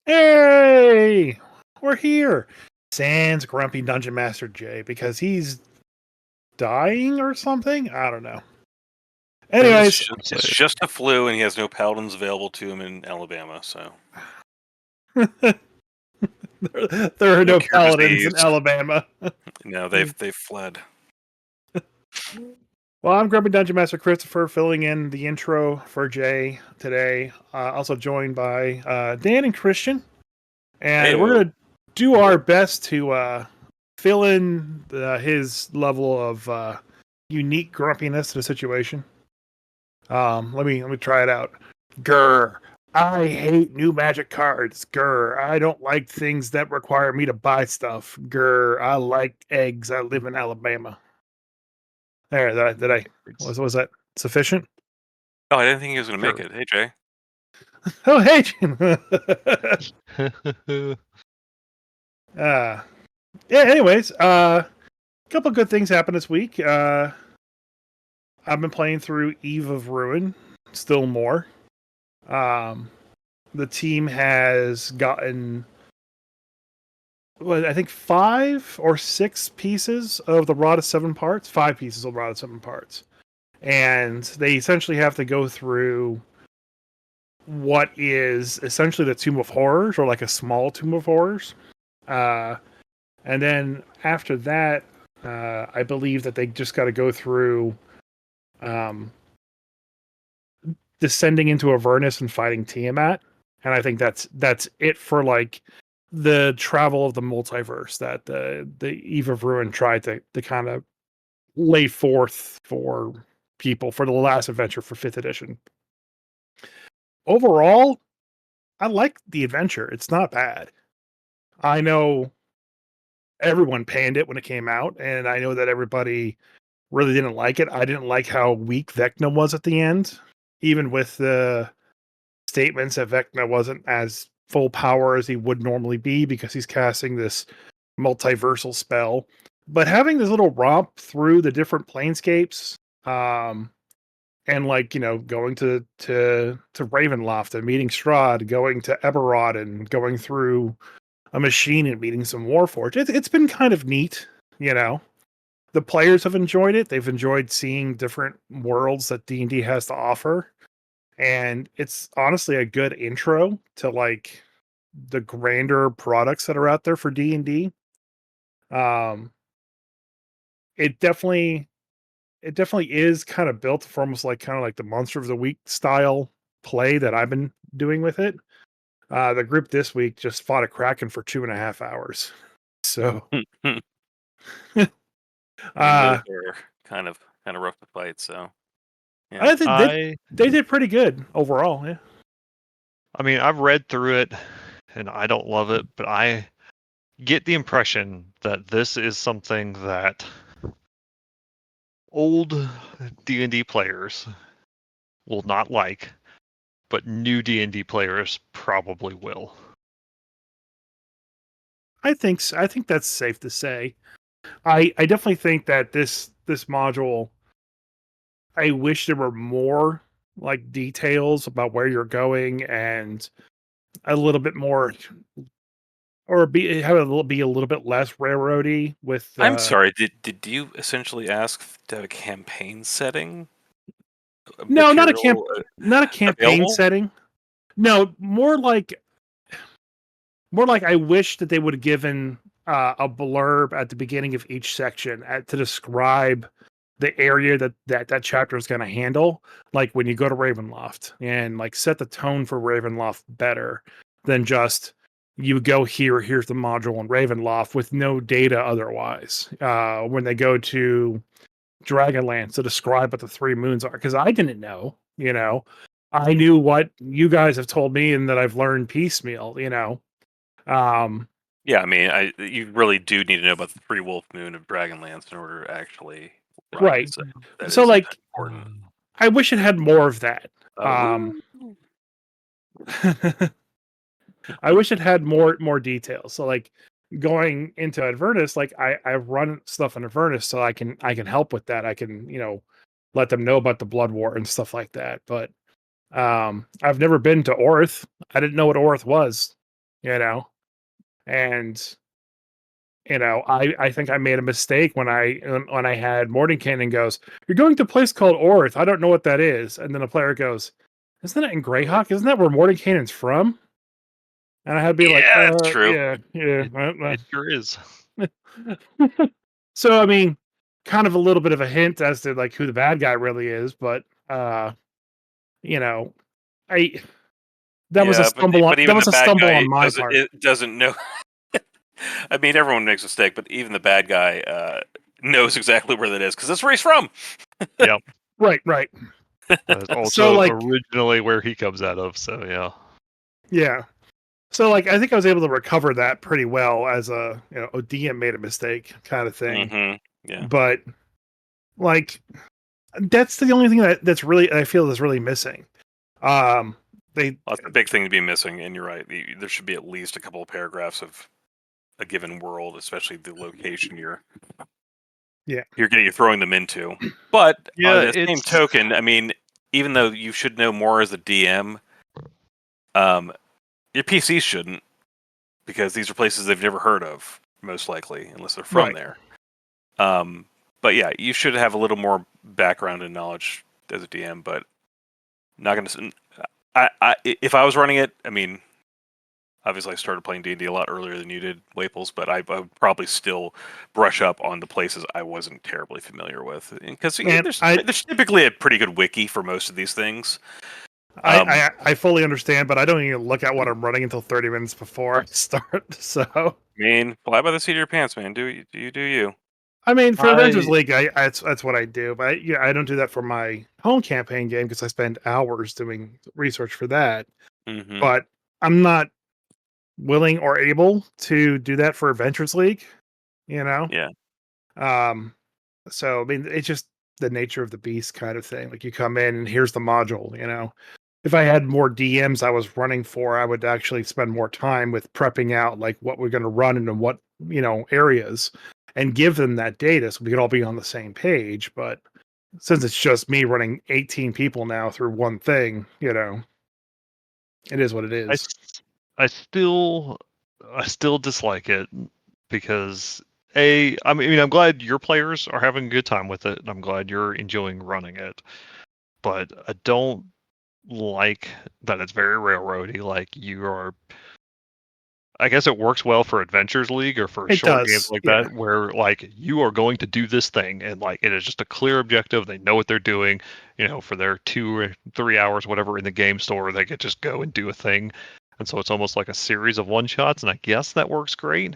Hey, we're here. Sans grumpy Dungeon Master Jay because he's dying or something. I don't know. Anyways, It's just a flu, and he has no paladins available to him in Alabama. So there are no cure paladins in disease. Alabama. No, they've fled. Well, I'm Grumpy Dungeon Master Christopher, filling in the intro for Jay today. Also joined by Dan and Christian, and we're Heyo. gonna do our best to fill in his level of unique grumpiness to the situation. Let me try it out. Grr. I hate new magic cards. Grr. I don't like things that require me to buy stuff. Grr. I like eggs. I live in Alabama. There, was that sufficient? Oh, I didn't think he was going to Sure. make it. Hey, Jay. Oh, hey, Jim. Yeah, anyways, a couple good things happened this week. I've been playing through Eve of Ruin, still more. The team has gotten, I think 5 or 6 pieces of the Rod of 7 Parts. 5 pieces of Rod of 7 Parts. And they essentially have to go through what is essentially the Tomb of Horrors, or like a small Tomb of Horrors. And then after that, I believe that they just got to go through descending into Avernus and fighting Tiamat. And I think that's it for like the travel of the multiverse that the Eve of Ruin tried to kind of lay forth for people for the last adventure for 5th edition. Overall, I like the adventure. It's not bad. I know everyone panned it when it came out, and I know that everybody really didn't like it. I didn't like how weak Vecna was at the end, even with the statements that Vecna wasn't as full power as he would normally be because he's casting this multiversal spell. But having this little romp through the different planescapes, and like, you know, going to Ravenloft and meeting Strahd, going to Eberron and going through a machine and meeting some Warforged, it's been kind of neat, you know. The players have enjoyed it. They've enjoyed seeing different worlds that D&D has to offer. And it's honestly a good intro to like the grander products that are out there for D&D. Um, it definitely is kind of built for almost like kind of like the Monster of the Week style play that I've been doing with it. The group this week just fought a Kraken for 2.5 hours. So Those uh are kind of rough to fight. So yeah. I think they did pretty good overall. Yeah. I mean, I've read through it and I don't love it, but I get the impression that this is something that old D&D players will not like, but new D&D players probably will. I think that's safe to say. I definitely think that this module, I wish there were more like details about where you're going and a little bit more, or be a little bit less railroady with I'm sorry. Did you essentially ask to have a campaign setting? no, not a campaign available? setting. No, more like I wish that they would have given a blurb at the beginning of each section to describe the area that chapter is going to handle. Like when you go to Ravenloft, and like set the tone for Ravenloft better than just you go here, here's the module in Ravenloft with no data otherwise. When they go to Dragonlance to describe what the 3 moons are, because I didn't know, you know. I knew what you guys have told me and that I've learned piecemeal, you know. Yeah, I mean, you really do need to know about the free wolf moon of Dragonlance in order to actually run right. it. So that So is like important. I wish it had more of that. Woo. I wish it had more details. So like going into Avernus, like I run stuff in Avernus so I can help with that. I can, you know, let them know about the Blood War and stuff like that. But I've never been to Orth. I didn't know what Orth was. you know, and I think I made a mistake when I had Mordenkainen goes, "You're going to a place called Orth. I don't know what that is." And then a player goes, "Isn't that in Greyhawk? Isn't that where Mordenkainen's from?" And I had to be like, Yeah, that's true. yeah, It sure is. So I mean, kind of a little bit of a hint as to like who the bad guy really is, but you know, I that was a Yeah, but stumble on even the bad my guy part. doesn't know. I mean, everyone makes a mistake, but even the bad guy knows exactly where that is because that's where he's from. Yep. Right. That's So also like, originally where he comes out of. So yeah. yeah. So like, I think I was able to recover that pretty well as a DM made a mistake kind of thing. Yeah, But like, that's the only thing that's really I feel is really missing. Um, they that's a big thing to be missing, and you're right. There should be at least a couple of paragraphs of a given world, especially the location yeah. you're throwing them into. But on Yeah, the same it's token, I mean, even though you should know more as a DM, your PCs shouldn't, because these are places they've never heard of, most likely, unless they're from Right. there. But yeah, you should have a little more background and knowledge as a DM. But not going to. If I was running it, I mean, obviously I started playing D&D a lot earlier than you did, Waples, but I would probably still brush up on the places I wasn't terribly familiar with, because And there's typically a pretty good wiki for most of these things. I fully understand, but I don't even look at what I'm running until 30 minutes before I start. So, I mean, fly by the seat of your pants, man. Do you? I mean, for Avengers I League, that's what I do. But I don't do that for my home campaign game because I spend hours doing research for that. Mm-hmm. But I'm not willing or able to do that for Adventures League. You know, Yeah. um, so I mean, it's just the nature of the beast kind of thing. Like you come in and here's the module. If I had more DMs I was running for, I would actually spend more time with prepping out like what we're going to run into what areas, and give them that data so we could all be on the same page. But since it's just me running 18 people now through one thing, it is what it I is. s- I still dislike it because I mean I'm glad your players are having a good time with it, and I'm glad you're enjoying running it. But I don't like that it's very railroady. Like you are, I guess it works well for Adventures League or for It short games does, like yeah. that, where like you are going to do this thing, and like it is just a clear objective. They know what they're doing. For their 2 or 3 hours, whatever in the game store, they could just go and do a thing. And so it's almost like a series of one shots, and I guess that works great.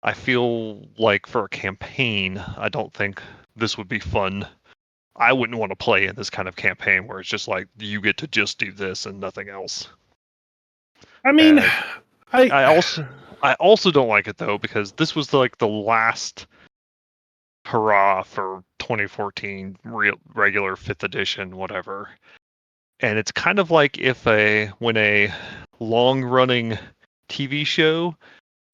I feel like for a campaign, I don't think this would be fun. I wouldn't want to play in this kind of campaign where it's just like you get to just do this and nothing else. I mean, And I I also I also don't like it though because this was like the last hurrah for 2014 regular 5th edition whatever. And it's kind of like if when a long running TV show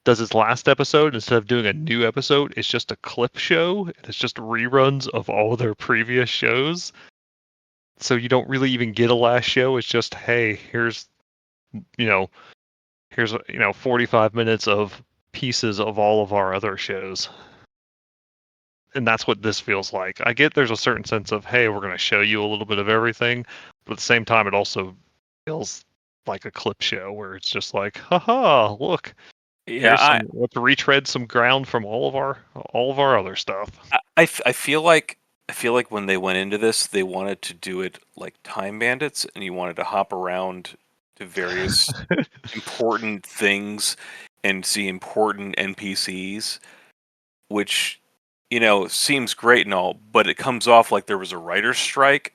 does its last episode, instead of doing a new episode, it's just a clip show. It's just reruns of all their previous shows. So you don't really even get a last show. It's just, hey, you know, here's 45 minutes of pieces of all of our other shows. And that's what this feels like. I get there's a certain sense of, hey, we're going to show you a little bit of everything, but at the same time, it also feels like a clip show where it's just like, haha, look, Yeah, let's retread some ground from all of our other stuff. I feel like when they went into this, they wanted to do it like Time Bandits, and you wanted to hop around to various important things and see important NPCs, which seems great and all, but it comes off like there was a writer's strike,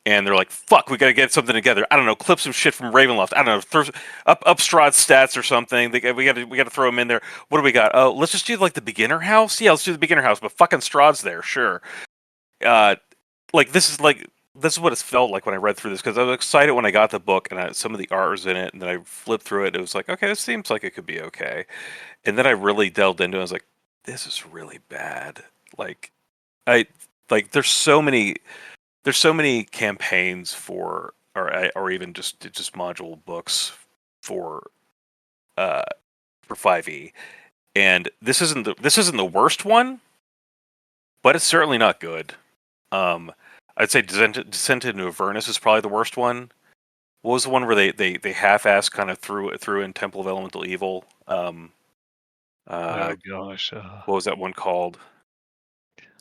and they're like, "Fuck, we got to get something together." I don't know, clip some shit from Ravenloft. I don't know, throw up Strahd's stats or something. We got to throw him in there. What do we got? Oh, let's just do like the beginner house. Yeah, let's do the beginner house, but fucking Strahd's there, sure. Uh, this is what it felt like when I read through this, because I was excited when I got the book and some of the art was in it, and then I flipped through it. It was like, okay, this seems like it could be okay, and then I really delved into it. I was like, this is really bad. Like, I like there's so many campaigns for or even just module books for for 5e, and this isn't the worst one, but it's certainly not good. I'd say Descent into Avernus is probably the worst one. What was the one where they half-assed kind of threw in Temple of Elemental Evil? Oh gosh. What was that one called?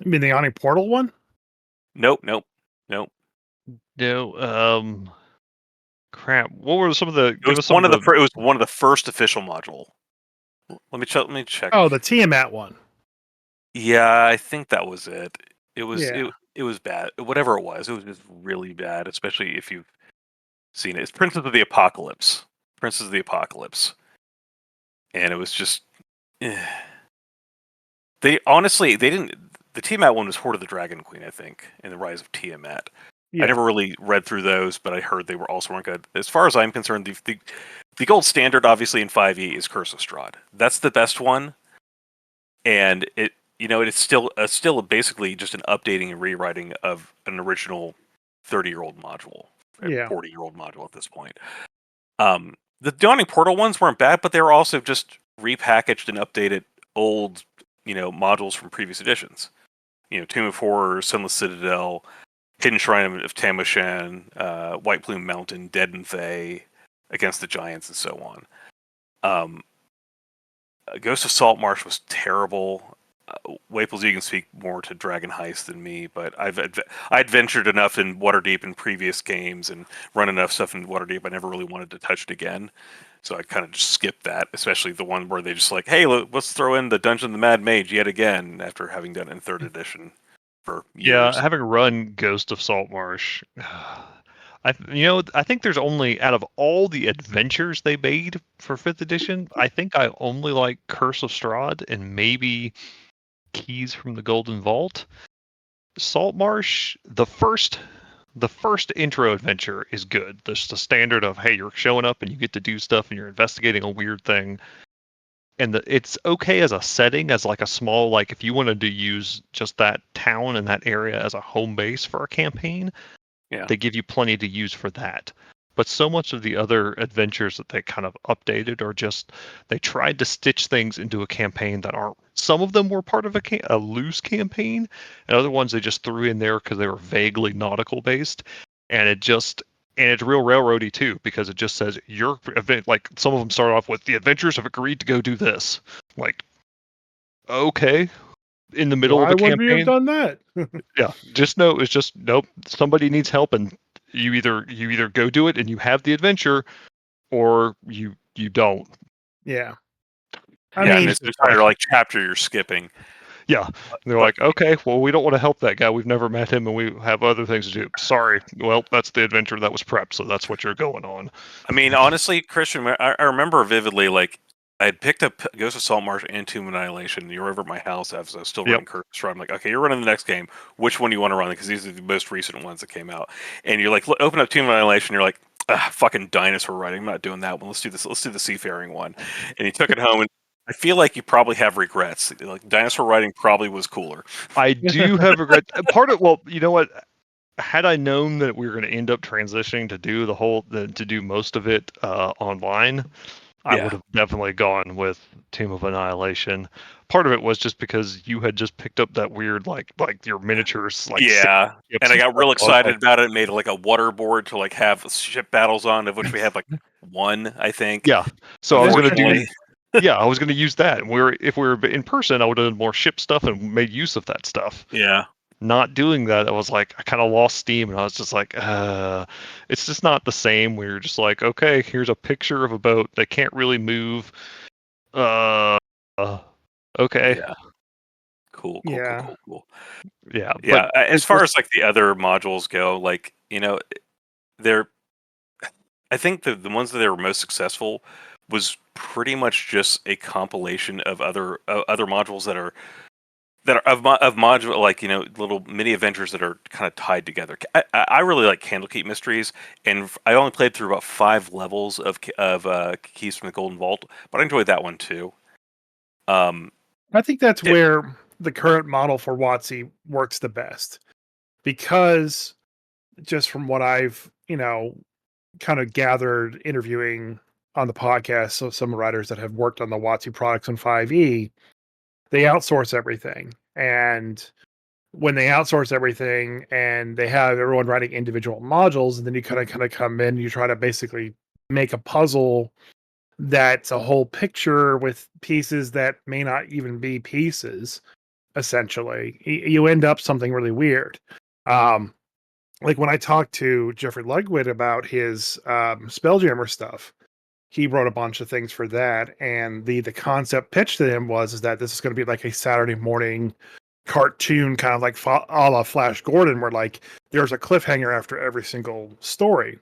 You mean the Ionic Portal one? Nope. No. Crap. What were some of the? It was it was one of the first official module. Let me check. Oh, the Tiamat one. Yeah, I think that was it. It was Yeah. it was bad. Whatever it was just really bad. Especially if you've seen it. It's Princes of the Apocalypse. And it was just. They didn't. The Tiamat one was Horde of the Dragon Queen, I think, and the Rise of Tiamat. Yeah. I never really read through those, but I heard they weren't good. As far as I'm concerned, the gold standard, obviously in 5e, is Curse of Strahd. That's the best one, and it's still basically just an updating and rewriting of an original 30-year-old module, 40-year-old module at this point. The Dawning Portal ones weren't bad, but they were also just repackaged and updated old, modules from previous editions. Tomb of Horrors, Sunless Citadel, Hidden Shrine of Tamashan, White Plume Mountain, Dead and Thay, Against the Giants, and so on. Ghost of Saltmarsh was terrible. Waples, you can speak more to Dragon Heist than me, but I'd ventured enough in Waterdeep in previous games and run enough stuff in Waterdeep. I never really wanted to touch it again, so I kind of just skipped that. Especially the one where they just like, hey, let's throw in the Dungeon of the Mad Mage yet again after having done it in 3rd edition for years. Yeah, having run Ghost of Saltmarsh, I think there's only, out of all the adventures they made for 5th edition, I think I only like Curse of Strahd and maybe Keys from the Golden Vault. Saltmarsh, the first intro adventure is good. There's the standard of, hey, you're showing up and you get to do stuff and you're investigating a weird thing. And it's okay as a setting, as like a small, like if you wanted to use just that town and that area as a home base for a campaign, they give you plenty to use for that. But so much of the other adventures that they kind of updated, or just they tried to stitch things into a campaign that aren't. Some of them were part of a loose campaign, and other ones they just threw in there because they were vaguely nautical based, and it's real railroady too, because it just says your event. Like some of them start off with the adventurers have agreed to go do this. Like, okay, in the middle of a campaign. Why would we have done that? Yeah, just know it's just nope. Somebody needs help, and you either go do it and you have the adventure, or you don't. Yeah. I mean, it's entire like chapter you're skipping. Yeah, they're like, okay, well, we don't want to help that guy. We've never met him, and we have other things to do. Sorry. Well, that's the adventure that was prepped, so that's what you're going on. I mean, honestly, Christian, I remember vividly, like, I had picked up Ghost of Saltmarsh and Tomb of Annihilation. You were over at my house. I was still running Curse of Strahd. I'm like, okay, you're running the next game. Which one do you want to run? Because these are the most recent ones that came out. And you're like, open up Tomb of Annihilation. You're like, fucking dinosaur riding. I'm not doing that one. Let's do this. Let's do the seafaring one. And you took it home, and I feel like you probably have regrets. Like, dinosaur riding probably was cooler. I do have regrets. Well, you know what? Had I known that we were going to end up transitioning to do most of it online, I would have definitely gone with Tomb of Annihilation. Part of it was just because you had just picked up that weird like your miniatures, like and I got real excited about it. Made like a water board to like have ship battles on, of which we had like one, I think. Yeah, so I was going to do. Yeah, I was going to use that. If we were in person, I would have done more ship stuff and made use of that stuff. Yeah. Not doing that, I was like, I kind of lost steam, and I was just like, it's just not the same. We were just like, okay, here's a picture of a boat. They can't really move. Okay. Yeah. Cool. Yeah. Yeah. As far as like the other modules go, like, I think the ones that they were most successful was pretty much just a compilation of other modules that are of module, like, little mini adventures that are kind of tied together. I really like Candlekeep Mysteries, and I only played through about 5 levels of Keys from the Golden Vault, but I enjoyed that one too. I think that's where the current model for WotC works the best, because just from what I've kind of gathered interviewing on the podcast, so some writers that have worked on the WotC products on 5e, they outsource everything. And when they outsource everything and they have everyone writing individual modules, and then you kind of come in, you try to basically make a puzzle that's a whole picture with pieces that may not even be pieces. Essentially, you end up something really weird. Um, like when I talked to Jeffrey Ludwig about his Spelljammer stuff, he wrote a bunch of things for that, and the concept pitch to him was is that this is going to be like a Saturday morning cartoon, kind of like a la Flash Gordon, where like there's a cliffhanger after every single story.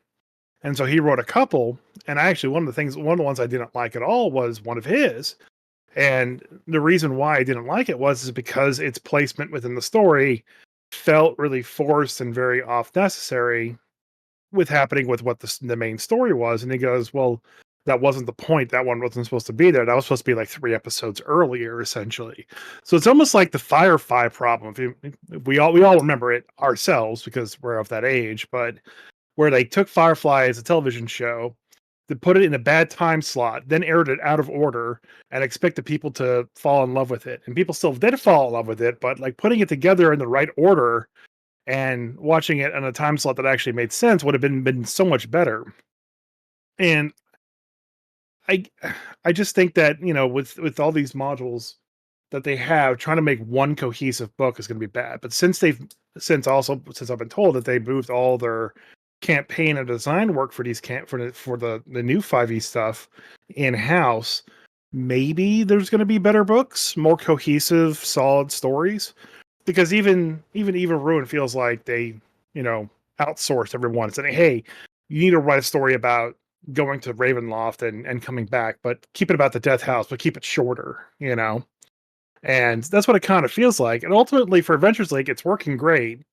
And so he wrote a couple, and actually one of the ones I didn't like at all was one of his. And the reason why I didn't like it is because its placement within the story felt really forced and very off necessary with happening with what the main story was. And he goes, well, that wasn't the point. That one wasn't supposed to be there. That was supposed to be like 3 episodes earlier, essentially. So it's almost like the Firefly problem. If we all remember it ourselves because we're of that age, but where they took Firefly as a television show, to put it in a bad time slot, then aired it out of order and expected people to fall in love with it. And people still did fall in love with it, but like putting it together in the right order and watching it on a time slot that actually made sense would have been so much better. And I I just think that, with all these modules that they have, trying to make one cohesive book is going to be bad. But since I've been told that they moved all their campaign and design work for these for the new 5e stuff in house, maybe there's going to be better books, more cohesive, solid stories. Because even Ruin feels like they, outsourced everyone and said, hey, you need to write a story about going to Ravenloft and coming back, but keep it about the Death House, but keep it shorter. And that's what it kind of feels like. And ultimately for Adventures League, it's working great.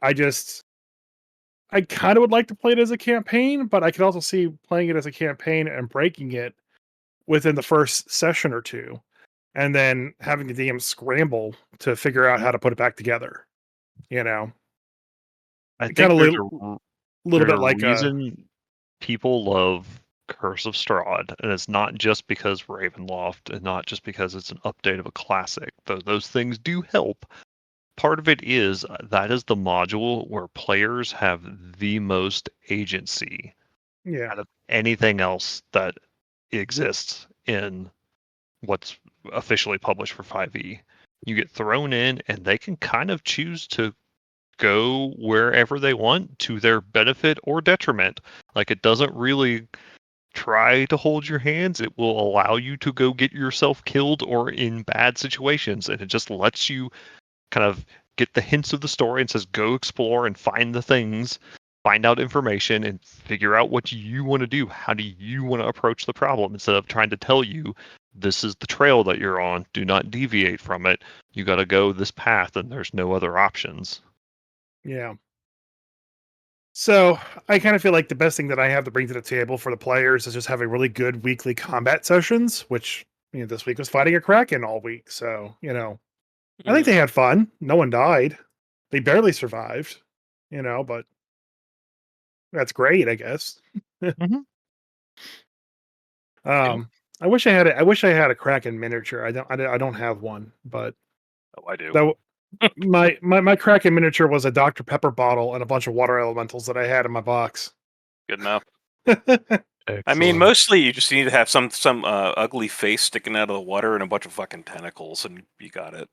I kind of would like to play it as a campaign, but I could also see playing it as a campaign and breaking it within the first session or two, and then having the DM scramble to figure out how to put it back together. I Kind think of there's little bit a like reason people love Curse of Strahd, and it's not just because Ravenloft, and not just because it's an update of a classic. Though those things do help. Part of it is that is the module where players have the most agency yeah, out of anything else that exists in what's officially published for 5e. You get thrown in, and they can kind of choose to go wherever they want to their benefit or detriment. Like, it doesn't really try to hold your hands. It will allow you to go get yourself killed or in bad situations, and it just lets you kind of get the hints of the story and says go explore and find the things, find out information, and figure out what you want to do. How do you want to approach the problem, instead of trying to tell you this is the trail that you're on, do not deviate from it, you got to go this path and there's no other options. yeah. So I kind of feel like the best thing that I have to bring to the table for the players is just having really good weekly combat sessions, which this week was fighting a Kraken all week. So I think they had fun. No one died. They barely survived. But that's great, I guess. Mm-hmm. I wish I had a Kraken miniature. I don't have one, but Oh, I do. that my Kraken miniature was a Dr. Pepper bottle and a bunch of water elementals that I had in my box. Good enough. Excellent. I mean, mostly you just need to have some ugly face sticking out of the water and a bunch of fucking tentacles, and you got it.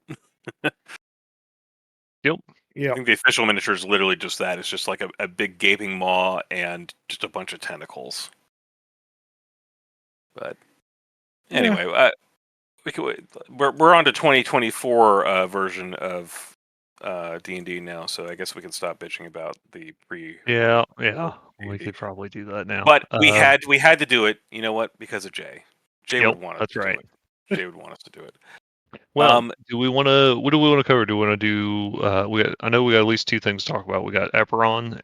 Yep. Yeah. I think the official miniature is literally just that. It's just like a big gaping maw and just a bunch of tentacles. But anyway, we're on to 2024 version of D&D now, so I guess we can stop bitching about the pre. Yeah, we could probably do that now. But we had to do it. You know what? Because of Jay. Jay Yep, would want us that's to right. do it. Jay would want us to do it. Well, do we want to? What do we want to cover? Do we want to do? I know we got at least 2 things to talk about. We got Eberron,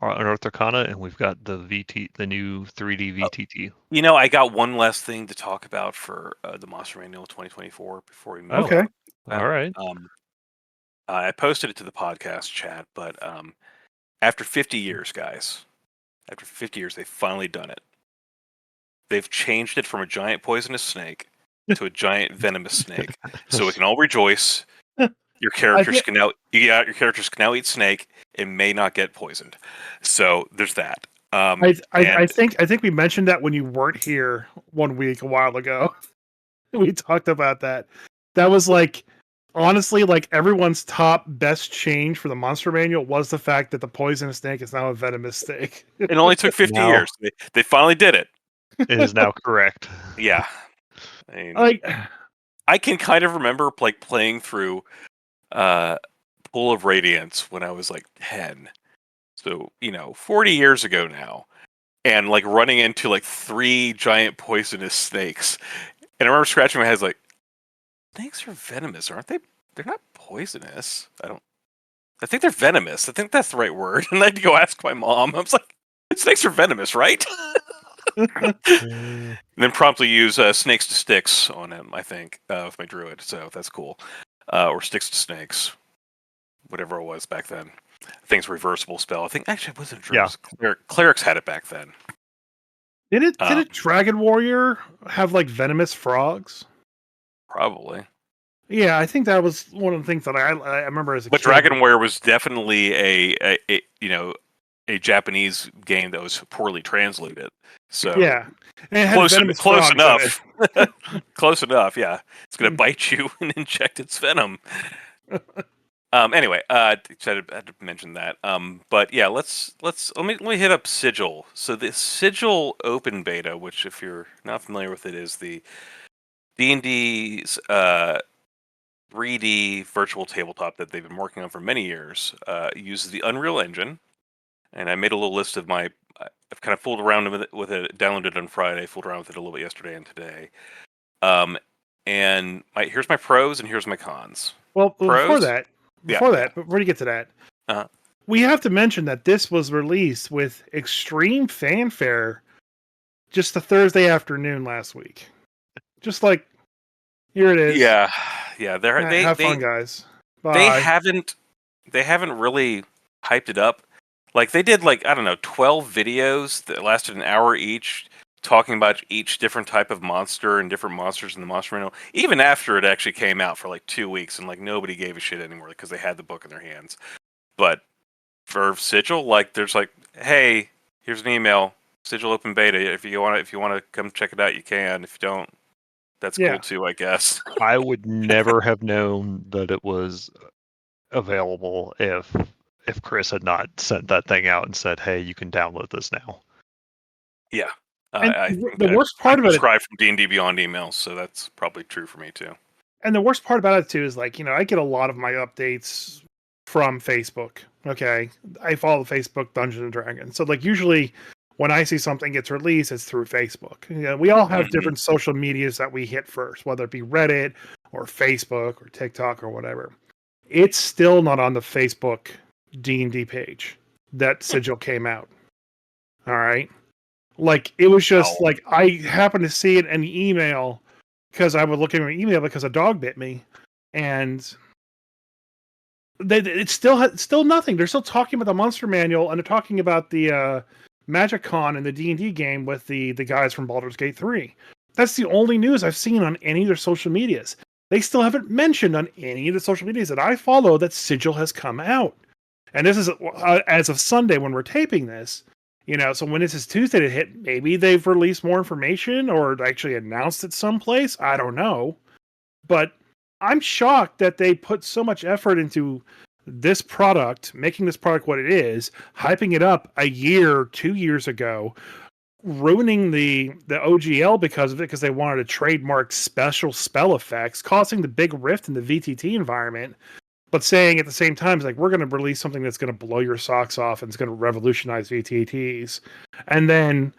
Unearthed Arcana, and we've got the new 3D VTT. I got one last thing to talk about for the Monster Manual 2024 before we move Okay. on. All right. I posted it to the podcast chat, but after 50 years, guys, after 50 years, they've finally done it. they've changed it from a giant poisonous snake to a giant venomous snake, so we can all rejoice. Your characters can now, your characters can now eat snake and may not get poisoned. So there's that. I think we mentioned that when you weren't here one week a while ago. We talked about that. That was like, honestly, like everyone's top best change for the monster manual was the fact that the poisonous snake is now a venomous snake. It only took 50 No. years. They finally did it. It is now correct. Yeah. I mean, Like, I can kind of remember like playing through Pool of Radiance when I was like 10. So, 40 years ago now. And like running into like 3 giant poisonous snakes. And I remember scratching my head like, snakes are venomous, aren't they? They're not poisonous. I think they're venomous. I think that's the right word. And I had to go ask my mom. I was like, snakes are venomous, right? And then promptly use snakes to sticks on him, I think, with my druid. So that's cool. Or sticks to snakes. Whatever it was back then. I think it's a reversible spell. I think actually it wasn't druids. Yeah. Clerics had it back then. did it Dragon Warrior have like venomous frogs? Probably. Yeah, I think that was one of the things that I remember as a kid. But Dragon Warrior was definitely a Japanese game that was poorly translated. So yeah, and it had close frogs enough. Close enough. Yeah, it's gonna bite you and inject its venom. Anyway, I had to mention that. But yeah, let me hit up Sigil. So the Sigil open beta, which if you're not familiar with it, is the D&D's 3D virtual tabletop that they've been working on for many years. Uses the Unreal Engine, and I made a little list of my. I've kind of fooled around with it. Downloaded it on Friday. Fooled around with it a little bit yesterday and today. And here's my pros and here's my cons. Well, pros? Before you get to that, we have to mention that this was released with extreme fanfare just the Thursday afternoon last week. Just like, here it is. Yeah. Have fun, guys. Bye. They haven't really hyped it up. Like they did 12 videos that lasted an hour each, talking about each different type of monster and different monsters in the monster manual. Even after it actually came out for like 2 weeks, and like nobody gave a shit anymore because they had the book in their hands. But for Sigil, like there's like, hey, here's an email, Sigil open beta. If you want to come check it out, you can. If you don't, that's cool too, I guess. I would never have known that it was available if Chris had not sent that thing out and said, "Hey, you can download this now." Yeah, the worst part of it, subscribe from D&D Beyond emails, so that's probably true for me too. And the worst part about it too is like, I get a lot of my updates from Facebook. Okay, I follow Facebook Dungeons and Dragons, so like usually when I see something gets released, it's through Facebook. We all have different social medias that we hit first, whether it be Reddit or Facebook or TikTok or whatever. It's still not on the Facebook D&D page that Sigil came out. All right. Like, it was just like, I happened to see it in the email because I was looking at my email because a dog bit me. And it's still nothing. They're still talking about the monster manual, and they're talking about the Magic Con and the D&D game with the guys from Baldur's Gate 3. That's the only news I've seen on any of their social medias. They still haven't mentioned on any of the social medias that I follow that Sigil has come out. And this is as of Sunday when we're taping this. So when this is Tuesday to hit, maybe they've released more information or actually announced it someplace. I don't know. But I'm shocked that they put so much effort into this product, making this product what it is, hyping it up a year, 2 years ago, ruining the OGL because of it, because they wanted to trademark special spell effects, causing the big rift in the VTT environment, but saying at the same time, it's like, we're going to release something that's going to blow your socks off and it's going to revolutionize VTTs. And then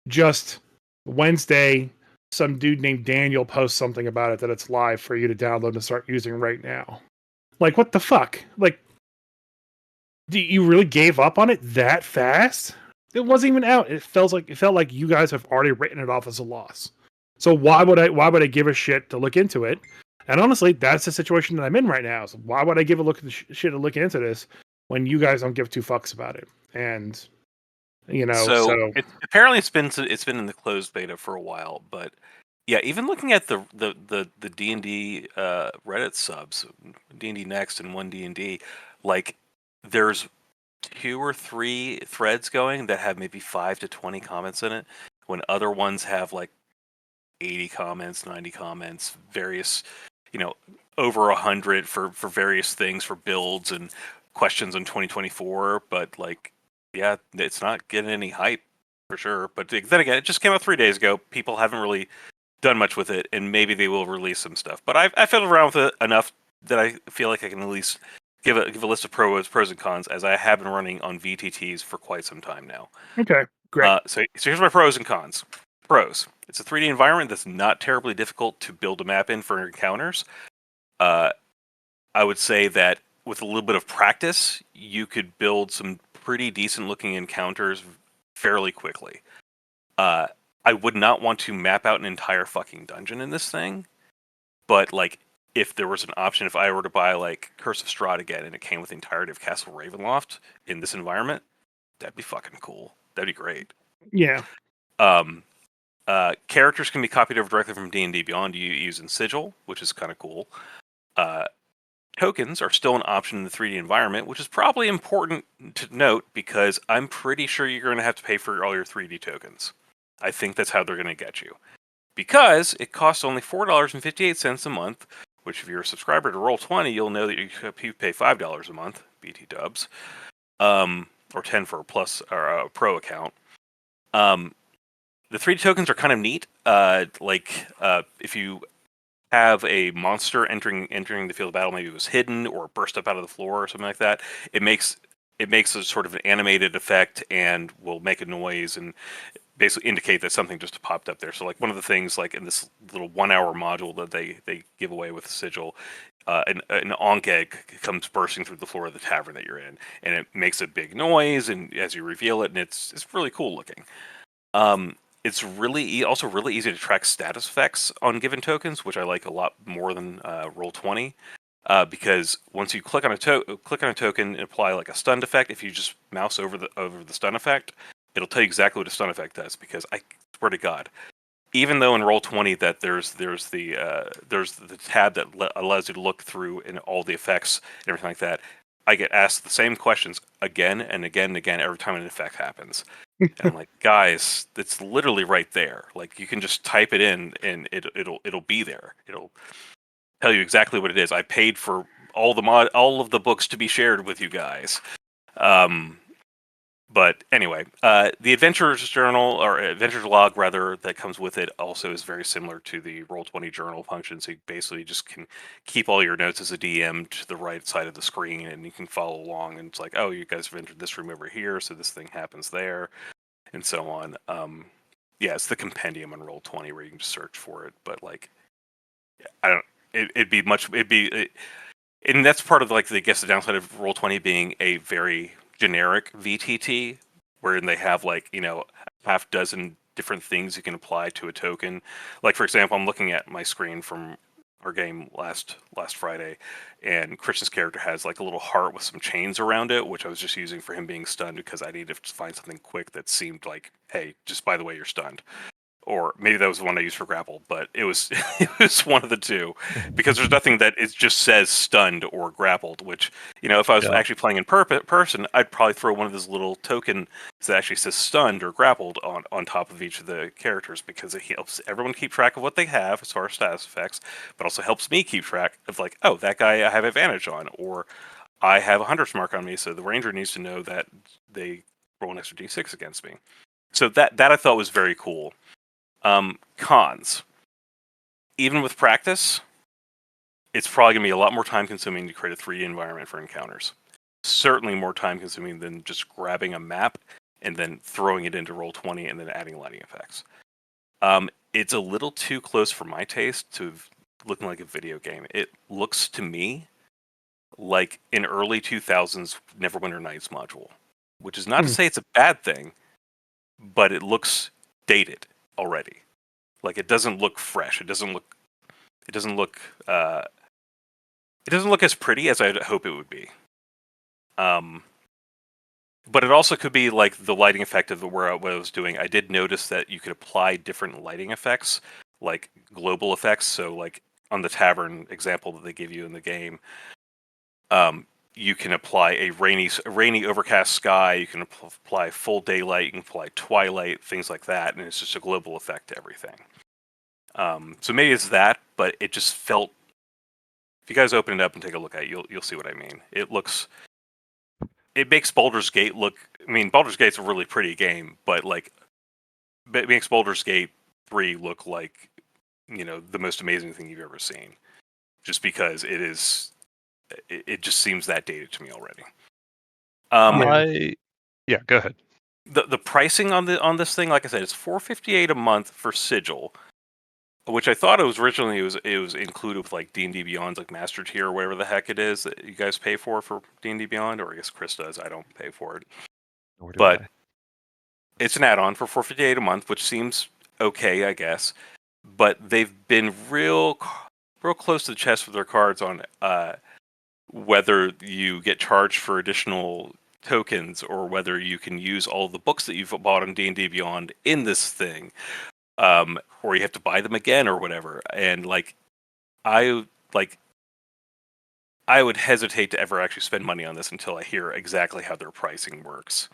just Wednesday, some dude named Daniel posts something about it that it's live for you to download and start using right now. Like, what the fuck? Like, you really gave up on it that fast? It wasn't even out. It felt like you guys have already written it off as a loss. So why would I give a shit to look into it? And honestly, that's the situation that I'm in right now. So why would I give a look at the shit to look into this when you guys don't give two fucks about it? And So So apparently it's been in the closed beta for a while, but yeah, even looking at the D&D Reddit subs, D&D Next and one D&D, like there's 2 or 3 threads going that have maybe 5 to 20 comments in it, when other ones have like 80 comments, 90 comments, various, you know, over 100 for various things, for builds and questions on 2024. But like, yeah, it's not getting any hype for sure. But then again, it just came out 3 days ago. People haven't really done much with it, and maybe they will release some stuff. But I fiddled around with it enough that I feel like I can at least give a list of pros and cons, as I have been running on VTTs for quite some time now. okay, great. So here's my pros and cons. Pros: it's a 3D environment that's not terribly difficult to build a map in for encounters. Uh, I would say that with a little bit of practice, you could build some pretty decent looking encounters fairly quickly. Uh, I would not want to map out an entire fucking dungeon in this thing, but like, if there was an option, if I were to buy like Curse of Strahd again and it came with the entirety of Castle Ravenloft in this environment, that'd be fucking cool. That'd be great. Yeah. Um, Characters can be copied over directly from D&D Beyond using Sigil, which is kind of cool. Uh, Tokens are still an option in the 3D environment, which is probably important to note because I'm pretty sure you're going to have to pay for all your 3D tokens. I think that's how they're going to get you. Because it costs only $4.58 a month, which if you're a subscriber to Roll20, you'll know that you pay $5 a month, BT dubs, or 10 for a plus or a pro account. The 3D tokens are kind of neat. If you have a monster entering the field of battle, maybe it was hidden or burst up out of the floor or something like that, it makes a sort of an animated effect and will make a noise and basically indicate that something just popped up there. So like one of the things, like in this little 1 hour module that they give away with the Sigil, an Ankh egg comes bursting through the floor of the tavern that you're in, and it makes a big noise, and as you reveal it, and it's really cool looking. It's also really easy to track status effects on given tokens, which I like a lot more than Roll20. Because once you click on a token and apply like a stunned effect, if you just mouse over the stun effect, it'll tell you exactly what a stun effect does. Because I swear to God, even though in Roll20 that there's the tab that allows you to look through and all the effects and everything like that, I get asked the same questions again and again and again every time an effect happens. And I'm like, guys, it's literally right there. Like, you can just type it in and it'll be there. It'll tell you exactly what it is. I paid for all of the books to be shared with you guys. But anyway, the Adventurer's Journal, or Adventurer's Log rather, that comes with it also is very similar to the Roll20 Journal function. So you basically just can keep all your notes as a DM to the right side of the screen, and you can follow along. And it's like, oh, you guys have entered this room over here, so this thing happens there, and so on. Yeah, it's the compendium on Roll20 where you can just search for it. But like, I don't. And that's part of like, I guess, the downside of Roll20 being a very generic VTT, wherein they have like, a half dozen different things you can apply to a token. Like, for example, I'm looking at my screen from our game last Friday, and Christian's character has like a little heart with some chains around it, which I was just using for him being stunned because I needed to find something quick that seemed like, hey, just by the way, you're stunned. Or maybe that was the one I used for grapple, but it was it was one of the two, because there's nothing that it just says stunned or grappled. Which, if I was actually playing in person, I'd probably throw one of those little tokens that actually says stunned or grappled on top of each of the characters, because it helps everyone keep track of what they have as far as status effects, but also helps me keep track of like, oh, that guy I have advantage on, or I have a hunter's mark on me, so the ranger needs to know that they roll an extra d6 against me. So that I thought was very cool. Cons. Even with practice, it's probably going to be a lot more time consuming to create a 3D environment for encounters. Certainly more time consuming than just grabbing a map and then throwing it into Roll20 and then adding lighting effects. It's a little too close for my taste to looking like a video game. It looks to me like an early 2000s Neverwinter Nights module, which is not to say it's a bad thing, but it looks dated already. Like, it doesn't look fresh. It doesn't look as pretty as I'd hope it would be. But it also could be like the lighting effect of what I was doing. I did notice that you could apply different lighting effects, like global effects. So, like on the tavern example that they give you in the game, you can apply a rainy, overcast sky. You can apply full daylight. You can apply twilight, things like that, and it's just a global effect to everything. So maybe it's that, but it just felt. If you guys open it up and take a look at it, you'll see what I mean. It makes Baldur's Gate look. I mean, Baldur's Gate's a really pretty game, but like, it makes Baldur's Gate 3 look like, the most amazing thing you've ever seen. Just because it is, it just seems that dated to me already. Yeah, go ahead. The pricing on this thing, like I said, it's $4.58 a month for Sigil, which I thought it was originally it was included with like D&D Beyond's like Master Tier or whatever the heck it is that you guys pay for D&D Beyond, or I guess Chris does. I don't pay for it. Nor do But I. it's an add-on for $4.58 a month, which seems okay, I guess. But they've been real close to the chest with their cards on whether you get charged for additional tokens or whether you can use all the books that you've bought on D&D Beyond in this thing, or you have to buy them again or whatever. And I would hesitate to ever actually spend money on this until I hear exactly how their pricing works.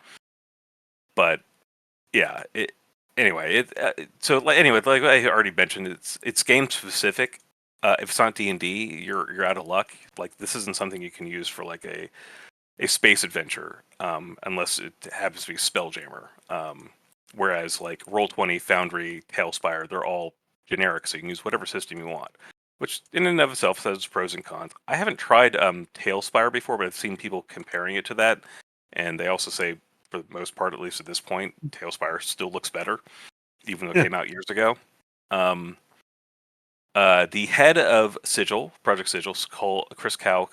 But yeah, anyway, like I already mentioned, it's game specific. If it's not D&D, you're out of luck. Like, this isn't something you can use for like a space adventure, unless it happens to be Spelljammer. Whereas like Roll20, Foundry, Tailspire, they're all generic, so you can use whatever system you want. Which in and of itself has pros and cons. I haven't tried Tailspire before, but I've seen people comparing it to that, and they also say, for the most part, at least at this point, Tailspire still looks better, even though it came out years ago. The head of Sigil, Project Sigil, Chris Kao,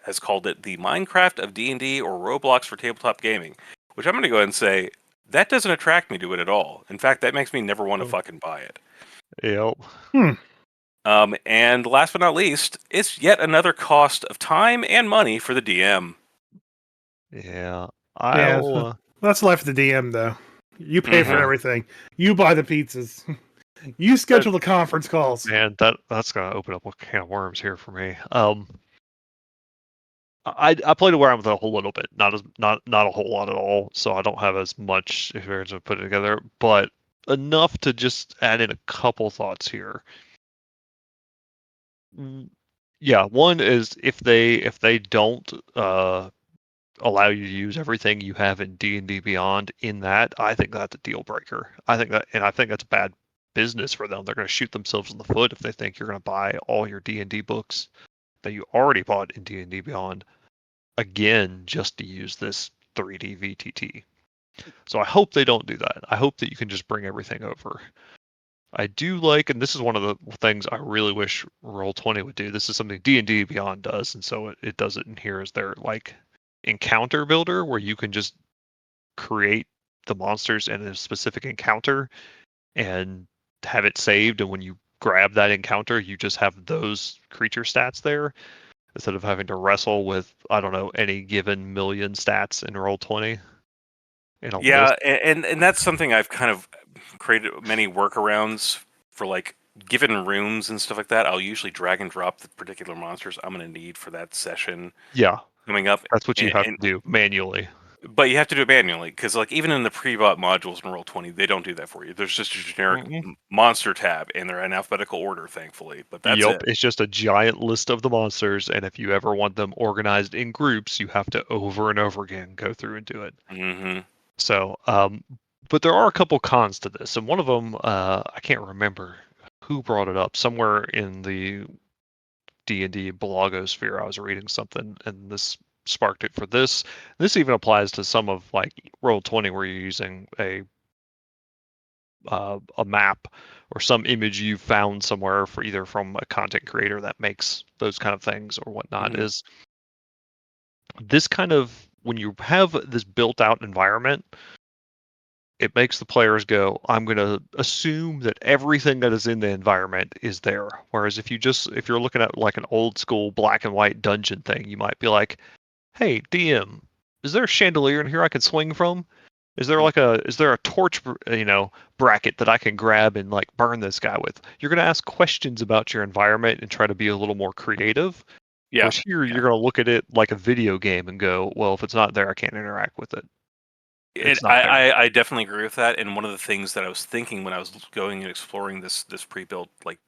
has called it the Minecraft of D&D or Roblox for tabletop gaming, which I'm going to go ahead and say, that doesn't attract me to it at all. In fact, that makes me never want to fucking buy it. Yep. And last but not least, it's yet another cost of time and money for the DM. Yeah. That's life of the DM, though. You pay for everything. You buy the pizzas. You schedule the conference calls. Man, that's gonna open up a can of worms here for me. I played around with it a whole little bit, not a whole lot at all, so I don't have as much experience of putting it together, but enough to just add in a couple thoughts here. Yeah, one is if they don't allow you to use everything you have in D&D Beyond in that, I think that's a deal breaker. I think that's bad business for them. They're going to shoot themselves in the foot if they think you're going to buy all your D&D books that you already bought in D&D Beyond again just to use this 3D VTT. So I hope they don't do that. I hope that you can just bring everything over. I do like, and this is one of the things I really wish Roll20 would do. This is something D&D Beyond does, and so it does it in here, is their like encounter builder where you can just create the monsters in a specific encounter and have it saved, and when you grab that encounter you just have those creature stats there instead of having to wrestle with, I don't know, any given million stats in Roll20 in a Yeah, list. and that's something I've kind of created many workarounds for, like given rooms and stuff like that. I'll usually drag and drop the particular monsters I'm going to need for that session Yeah, coming up. that's what you have to do manually. But you have to do it manually, because like even in the pre-bought modules in Roll20, they don't do that for you. There's just a generic monster tab, and they're in alphabetical order, thankfully. But that's it. It's just a giant list of the monsters, and if you ever want them organized in groups, you have to over and over again go through and do it. Mm-hmm. So, but there are a couple cons to this, and one of them, I can't remember who brought it up. Somewhere in the D&D blogosphere, I was reading something, and this sparked it for this. This even applies to some of like Roll20, where you're using a map or some image you found somewhere for either from a content creator that makes those kind of things or whatnot. Is this kind of, when you have this built out environment, it makes the players go, I'm going to assume that everything that is in the environment is there. Whereas if you're looking at like an old school black and white dungeon thing, you might be like, hey, DM, is there a chandelier in here I can swing from? Is there a torch, bracket that I can grab and like burn this guy with? You're gonna ask questions about your environment and try to be a little more creative. Yeah. Whereas here, you're gonna look at it like a video game and go, well, if it's not there, I can't interact with it. It's not there. I definitely agree with that. And one of the things that I was thinking when I was going and exploring this pre-built, like,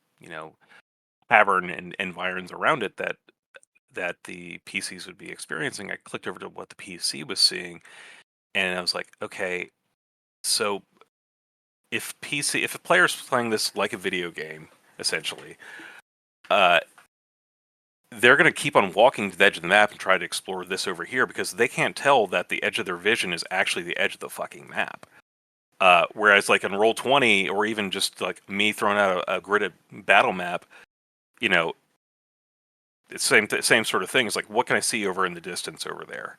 tavern and environs around it that the PCs would be experiencing, I clicked over to what the PC was seeing, and I was like, okay, so if a player's playing this like a video game, essentially, they're going to keep on walking to the edge of the map and try to explore this over here because they can't tell that the edge of their vision is actually the edge of the fucking map. Whereas, like in Roll20, or even just like me throwing out a gridded battle map, it's same sort of thing. It's like, what can I see over in the distance over there?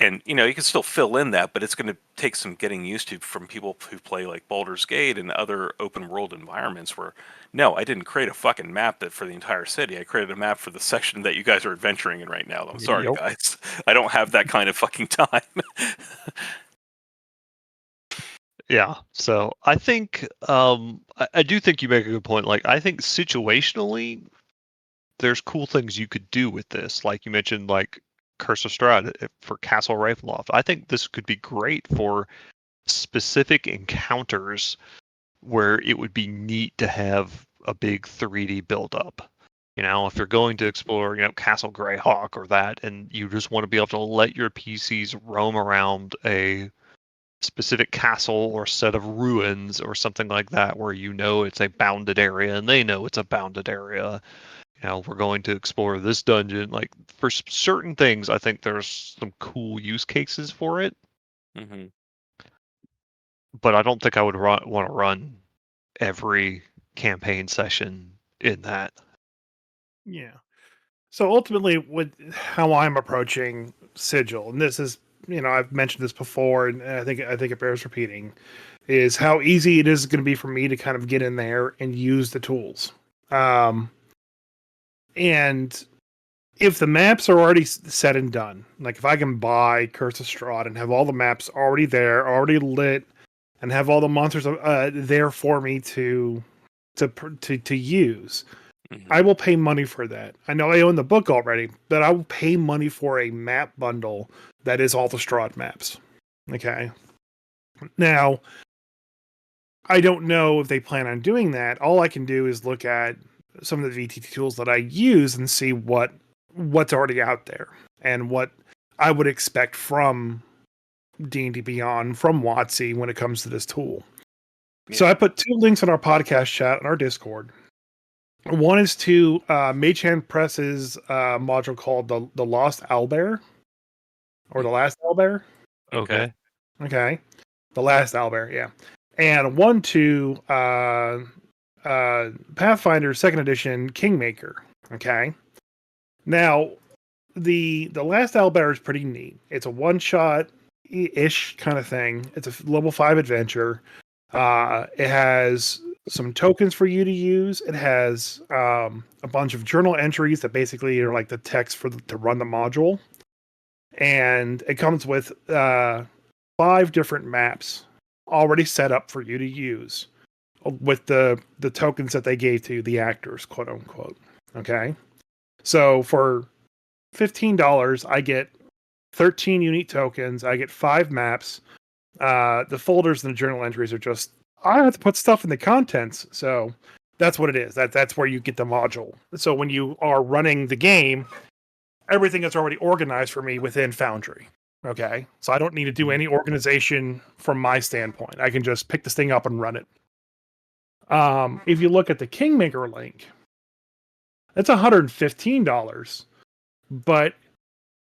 And you can still fill in that, but it's going to take some getting used to from people who play like Baldur's Gate and other open world environments. Where no, I didn't create a fucking map for the entire city. I created a map for the section that you guys are adventuring in right now. I'm sorry, guys. I don't have that kind of fucking time. Yeah, so I think I do think you make a good point. Like, I think situationally, there's cool things you could do with this. Like you mentioned, like Curse of Strahd for Castle Ravenloft. I think this could be great for specific encounters where it would be neat to have a big 3D build up. If you're going to explore, Castle Greyhawk or that, and you just want to be able to let your PCs roam around a specific castle or set of ruins or something like that, where it's a bounded area and they know it's a bounded area. We're going to explore this dungeon. Like, for certain things, I think there's some cool use cases for it. Mm-hmm. But I don't think I would want to run every campaign session in that. Yeah. So ultimately, how I'm approaching Sigil, and this is, I've mentioned this before, and I think it bears repeating, is how easy it is going to be for me to kind of get in there and use the tools. And if the maps are already set and done, like if I can buy Curse of Strahd and have all the maps already there, already lit, and have all the monsters there for me to use, Mm-hmm. I will pay money for that. I know I own the book already, but I will pay money for a map bundle that is all the Strahd maps. Okay. Now, I don't know if they plan on doing that. All I can do is look at some of the VTT tools that I use and see what's already out there and what I would expect from D&D Beyond, from WotC when it comes to this tool. Yeah. So I put 2 links in our podcast chat on our Discord. One is to Mage Hand Press's module called the Lost Owlbear, or the Last Owlbear. Okay. The Last Owlbear, yeah. And one to Pathfinder 2nd Edition Kingmaker. Okay. Now, the Last Owlbear is pretty neat. It's a one-shot-ish kind of thing. It's a level 5 adventure. It has some tokens for you to use. It has a bunch of journal entries that basically are like the text to run the module. And it comes with 5 different maps already set up for you to use with the tokens that they gave to the actors, quote unquote. Okay. So for $15, I get 13 unique tokens. I get 5 maps. The folders and the journal entries are just, I have to put stuff in the contents. So that's what it is. That's where you get the module. So when you are running the game, everything is already organized for me within Foundry. Okay. So I don't need to do any organization from my standpoint. I can just pick this thing up and run it. If you look at the Kingmaker link, it's $115, but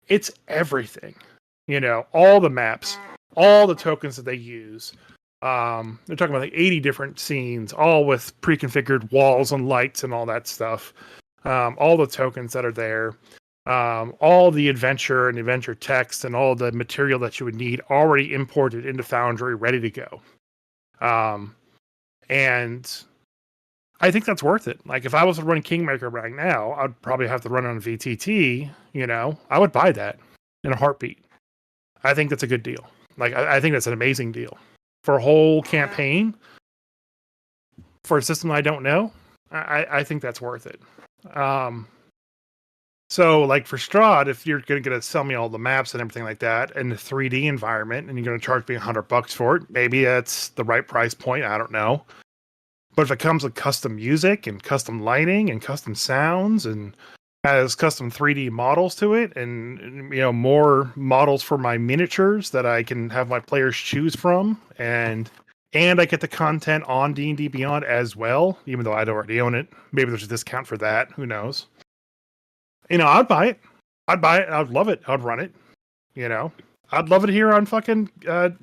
it's everything. All the maps, all the tokens that they use. They're talking about like 80 different scenes, all with pre-configured walls and lights and all that stuff. All the tokens that are there. All the adventure and adventure text and all the material that you would need already imported into Foundry, ready to go. And I think that's worth it. Like, if I was to run Kingmaker right now, I'd probably have to run on VTT. I would buy that in a heartbeat. I think that's a good deal. Like, I think that's an amazing deal for a whole campaign for a system I don't know. I think that's worth it. So, like for Strahd, if you're going to sell me all the maps and everything like that in the 3D environment, and you're going to charge me $100 for it, maybe that's the right price point. I don't know. But if it comes with custom music and custom lighting and custom sounds and has custom 3D models to it, and more models for my miniatures that I can have my players choose from, and I get the content on D&D Beyond as well, even though I'd already own it. Maybe there's a discount for that. Who knows? I'd buy it. I'd buy it. I'd love it. I'd run it. I'd love it here on fucking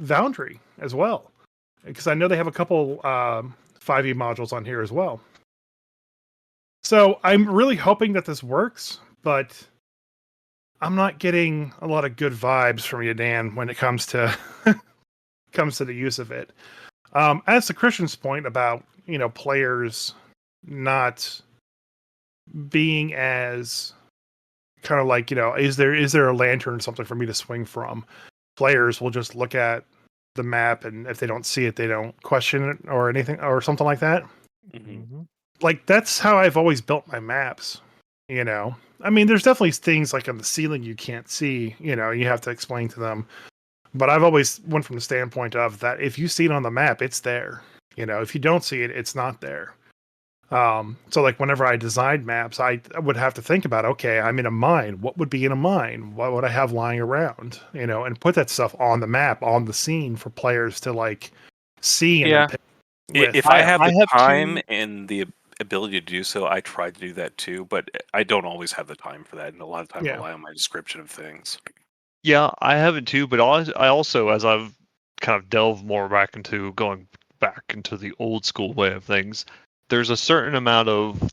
Foundry as well, because I know they have a couple 5e modules on here as well. So I'm really hoping that this works, but I'm not getting a lot of good vibes from you, Dan, when it comes to the use of it. As to Christian's point about players not being as kind of like, is there a lantern or something for me to swing from? Players will just look at the map, and if they don't see it, they don't question it or anything or something like that. Mm-hmm. Like, that's how I've always built my maps. I mean, there's definitely things like on the ceiling you can't see, you have to explain to them. But I've always went from the standpoint of that if you see it on the map, it's there. If you don't see it, it's not there. So like whenever I designed maps, I would have to think about, okay, I'm in a mine. What would be in a mine? What would I have lying around? And put that stuff on the map, on the scene for players to like see. And if I have the time to... and the ability to do so, I try to do that too, but I don't always have the time for that, and a lot of time rely on my description of things. Yeah, I haven't too, but I also, as I've kind of delved more back into going back into the old school way of things, there's a certain amount of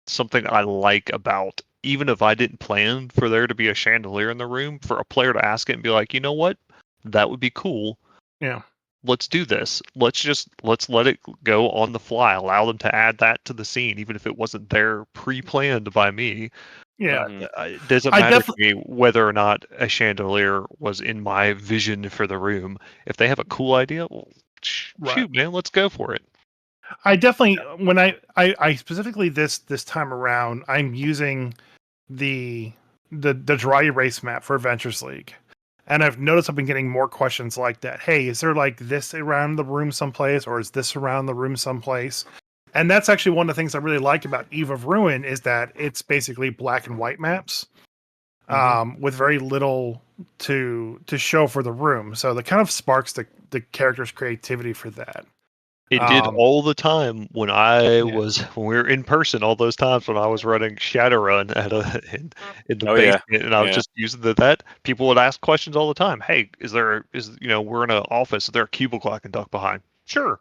something I like about, even if I didn't plan for there to be a chandelier in the room, for a player to ask it and be like, you know what, that would be cool. Yeah. Let's do this. Let's let it go on the fly. Allow them to add that to the scene, even if it wasn't there pre-planned by me. Yeah. It doesn't matter to me whether or not a chandelier was in my vision for the room. If they have a cool idea, well, shoot, man, let's go for it. I definitely, when I specifically this time around, I'm using the dry erase map for Adventures League. And I've noticed I've been getting more questions like that. Hey, is there like this around the room someplace, or is this around the room someplace? And that's actually one of the things I really like about Eve of Ruin is that it's basically black and white maps, with very little to show for the room. So that kind of sparks the character's creativity for that. It did all the time when when we were in person. All those times when I was running Shadowrun in the basement, and I was just using that. People would ask questions all the time. Hey, we're in an office. Is there a cubicle I can duck behind? Sure.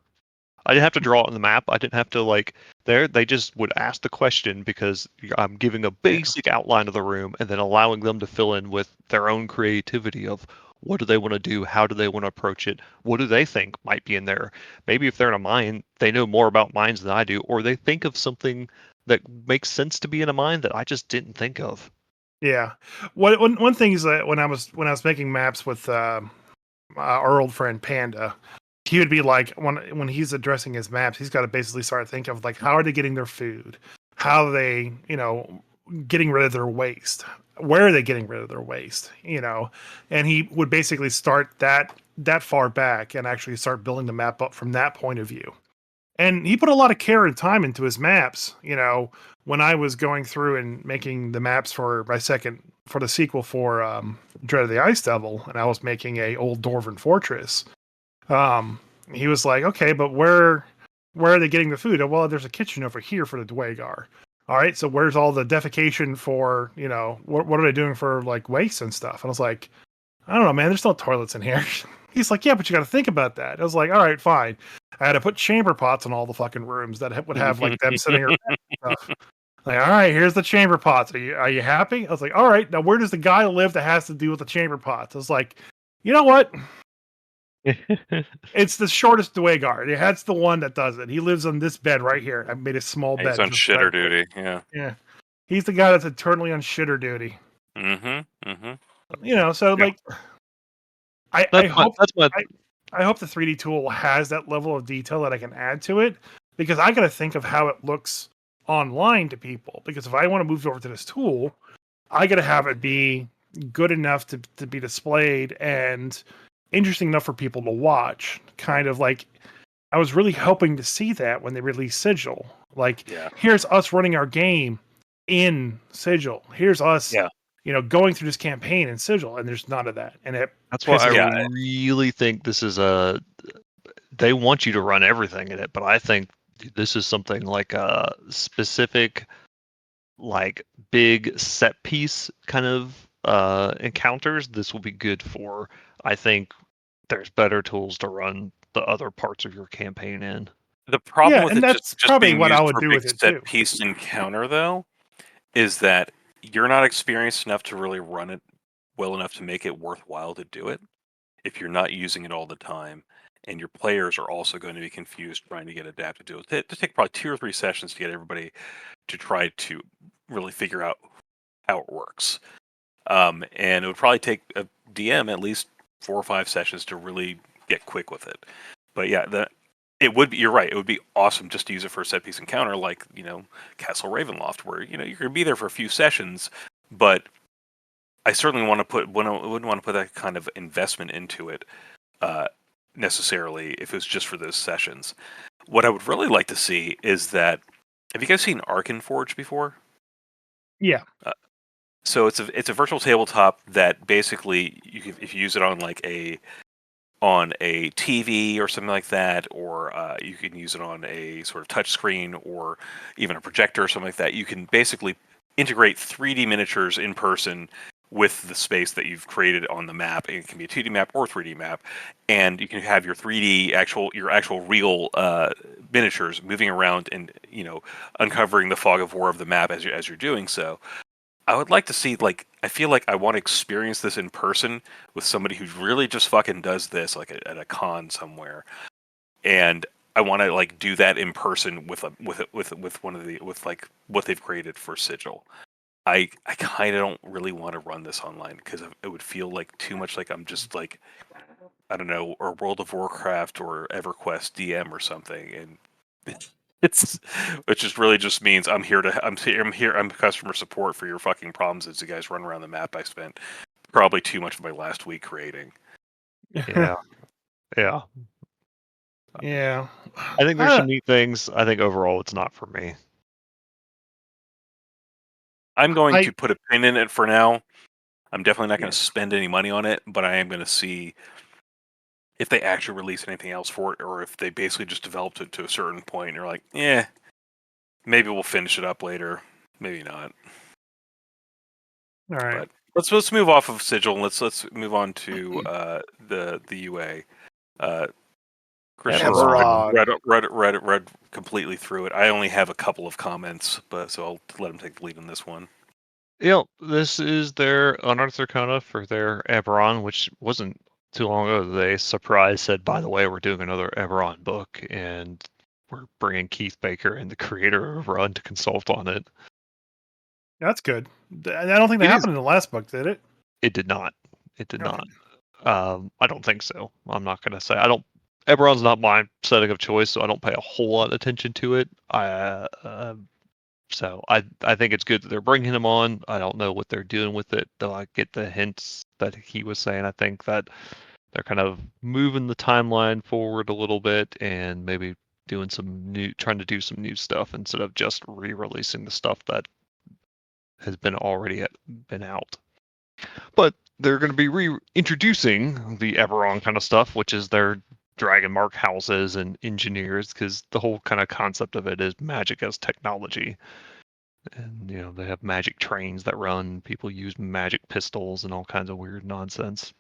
I didn't have to draw it on the map. I didn't have to they just would ask the question because I'm giving a basic outline of the room and then allowing them to fill in with their own creativity of what do they want to do? How do they want to approach it? What do they think might be in there? Maybe if they're in a mine, they know more about mines than I do, or they think of something that makes sense to be in a mine that I just didn't think of. Yeah. One thing is that when I was making maps with our old friend Panda, he would be like, when he's addressing his maps, he's got to basically start thinking of like, how are they getting their food? How are they, getting rid of their waste? Where are they getting rid of their waste? And he would basically start that far back and actually start building the map up from that point of view. And he put a lot of care and time into his maps. When I was going through and making the maps for the sequel for Dread of the Ice Devil, and I was making a old Dwarven fortress. He was like, okay, but where are they getting the food? Oh, well, there's a kitchen over here for the Dwagar. All right, so where's all the defecation for, what are they doing for like waste and stuff? And I was like, I don't know, man, there's no toilets in here. He's like, yeah, but you got to think about that. I was like, all right, fine. I had to put chamber pots in all the fucking rooms that would have like them sitting around and stuff. Like, all right, here's the chamber pots. Are you happy? I was like, all right, now where does the guy live that has to do with the chamber pots? I was like, you know what? It's the shortest Dwagar. That's the one that does it. He lives on this bed right here. I made a small bed. He's on shitter duty. Yeah. He's the guy that's eternally on shitter duty. Mm-hmm. Mm-hmm. So like, I hope that's my I hope the 3D tool has that level of detail that I can add to it, because I got to think of how it looks online to people. Because if I want to move over to this tool, I got to have it be good enough to be displayed and interesting enough for people to watch. Kind of like I was really hoping to see that when they released Sigil. Like, Yeah. here's us running our game in Sigil. Here's us, Yeah. going through this campaign in Sigil, and there's none of that. And it That's why I pisses Yeah. really think this is they want you to run everything in it, but I think this is something like a specific, like big set piece kind of encounters. This will be good for. I think there's better tools to run the other parts of your campaign in. The problem Yeah, with and it that's just probably being what I used would for do big with it set too. piece encounter, though, is that you're not experienced enough to really run it well enough to make it worthwhile to do it if you're not using it all the time. And your players are also going to be confused trying to get adapted to it. To take probably 2 or 3 sessions to get everybody to try to really figure out how it works. And it would probably take a DM at least 4 or 5 sessions to really get quick with it. But yeah, it would be. You're right. It would be awesome just to use it for a set piece encounter, like Castle Ravenloft, where you're going to be there for a few sessions. But I certainly wouldn't want to put that kind of investment into it necessarily if it was just for those sessions. What I would really like to see is that. Have you guys seen Arkenforge before? Yeah. So it's a virtual tabletop that basically if you use it on a TV or something like that, or you can use it on a sort of touch screen or even a projector or something like that. You can basically integrate 3D miniatures in person with the space that you've created on the map. It can be a 2D map or 3D map, and you can have your 3D your actual real miniatures moving around and uncovering the fog of war of the map as you're doing so. I would like to see, I feel like I want to experience this in person with somebody who really just fucking does this, at a con somewhere, and I want to do that in person with one of the what they've created for Sigil. I kind of don't really want to run this online because it would feel like too much like I'm just I don't know, or World of Warcraft or EverQuest DM or something, and it's which just really just means I'm customer support for your fucking problems as you guys run around the map. I spent probably too much of my last week creating. Yeah, yeah. Yeah. I think there's some neat things. I think overall it's not for me. I'm going I to put a pin in it for now. I'm definitely not going yeah. to spend any money on it, but I am going to see if they actually release anything else for it, or if they basically just developed it to a certain point and you're like, maybe we'll finish it up later. Maybe not. All right. But let's move off of Sigil and let's move on to the UA. Christian's Eberron. read completely through it. I only have a couple of comments, but so I'll let him take the lead on this one. This is their Unearthed Arcana for their Eberron, which wasn't too long ago. They said, by the way, we're doing another Eberron book, and we're bringing Keith Baker and the creator of Run to consult on it. That's good. I don't think that It is. happened in the last book, did it? It did not. It did Okay. not. I don't think so. I'm not going to say. I don't. Eberron's not my setting of choice, so I don't pay a whole lot of attention to it. So I think it's good that they're bringing him on. I don't know what they're doing with it, though. I get the hints that he was saying. I think that they're kind of moving the timeline forward a little bit and maybe trying to do some new stuff instead of just re-releasing the stuff that has been out. But they're going to be reintroducing the Eberron kind of stuff, which is their dragon mark houses and engineers, because the whole kind of concept of it is magic as technology. And they have magic trains that run. People use magic pistols and all kinds of weird nonsense.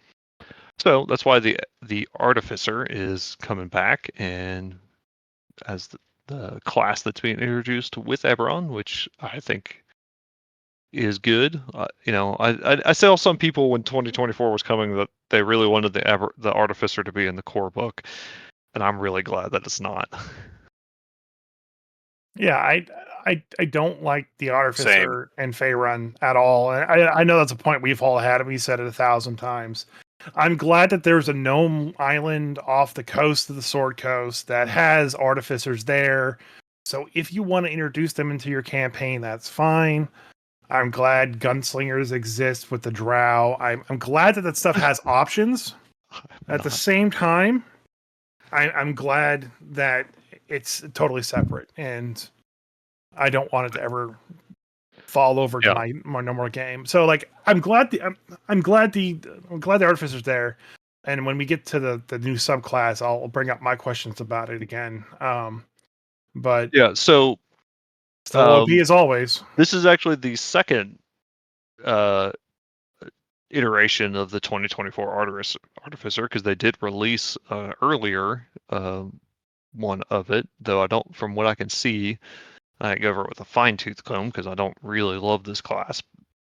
So that's why the Artificer is coming back and as the class that's being introduced with Eberron, which I think is good. I saw some people when 2024 was coming that they really wanted the Artificer to be in the core book, and I'm really glad that it's not. Yeah, I don't like the Same. Artificer and Faerun at all. And I know that's a point we've all had, and we said it 1,000 times. I'm glad that there's a gnome island off the coast of the Sword Coast that has artificers there. So if you want to introduce them into your campaign, that's fine. I'm glad gunslingers exist with the drow. I'm glad that that stuff has options. At the same time, I'm glad that it's totally separate, and I don't want it to ever fall over to my normal game. So like, I'm glad the artificer's there. And when we get to the new subclass, I'll bring up my questions about it again. But yeah, so still OP as always. this is actually the second iteration of the 2024 Artificer, because they did release earlier one of it, though I don't, from what I can see, I go over it with a fine-tooth comb because I don't really love this class.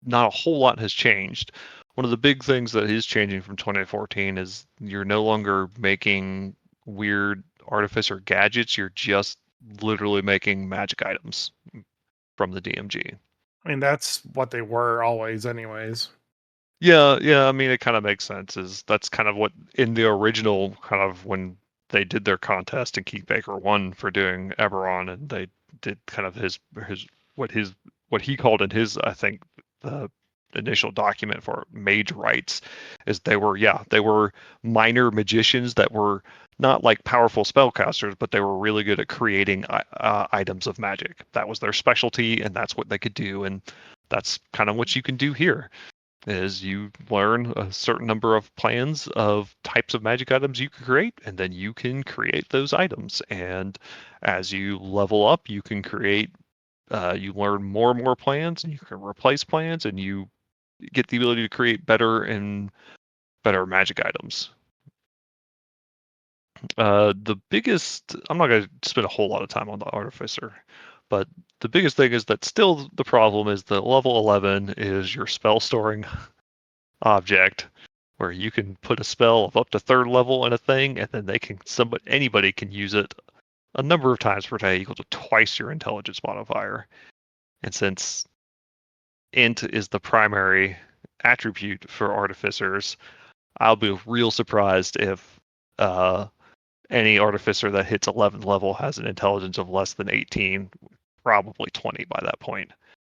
Not a whole lot has changed. One of the big things that is changing from 2014 is you're no longer making weird artificer gadgets. You're just literally making magic items from the DMG. I mean, that's what they were always anyways. Yeah. I mean, it kind of makes sense. That's kind of what in the original kind of when they did their contest and Keith Baker won for doing Eberron, and they did kind of his what he called in his, I think, the initial document for mage rights is they were minor magicians that were not like powerful spellcasters, but they were really good at creating items of magic. That was their specialty, and that's what they could do, and that's kind of what you can do here. Is you learn a certain number of plans of types of magic items you can create, and then you can create those items. And as you level up, you can create, you learn more and more plans, and you can replace plans, and you get the ability to create better and better magic items. The biggest, I'm not going to spend a whole lot of time on the Artificer, but the biggest thing is that still the problem is that level 11 is your spell storing object, where you can put a spell of up to 3rd level in a thing, and then anybody can use it a number of times per day equal to twice your intelligence modifier. And since int is the primary attribute for artificers, I'll be real surprised if any artificer that hits 11th level has an intelligence of less than 18, probably 20 by that point.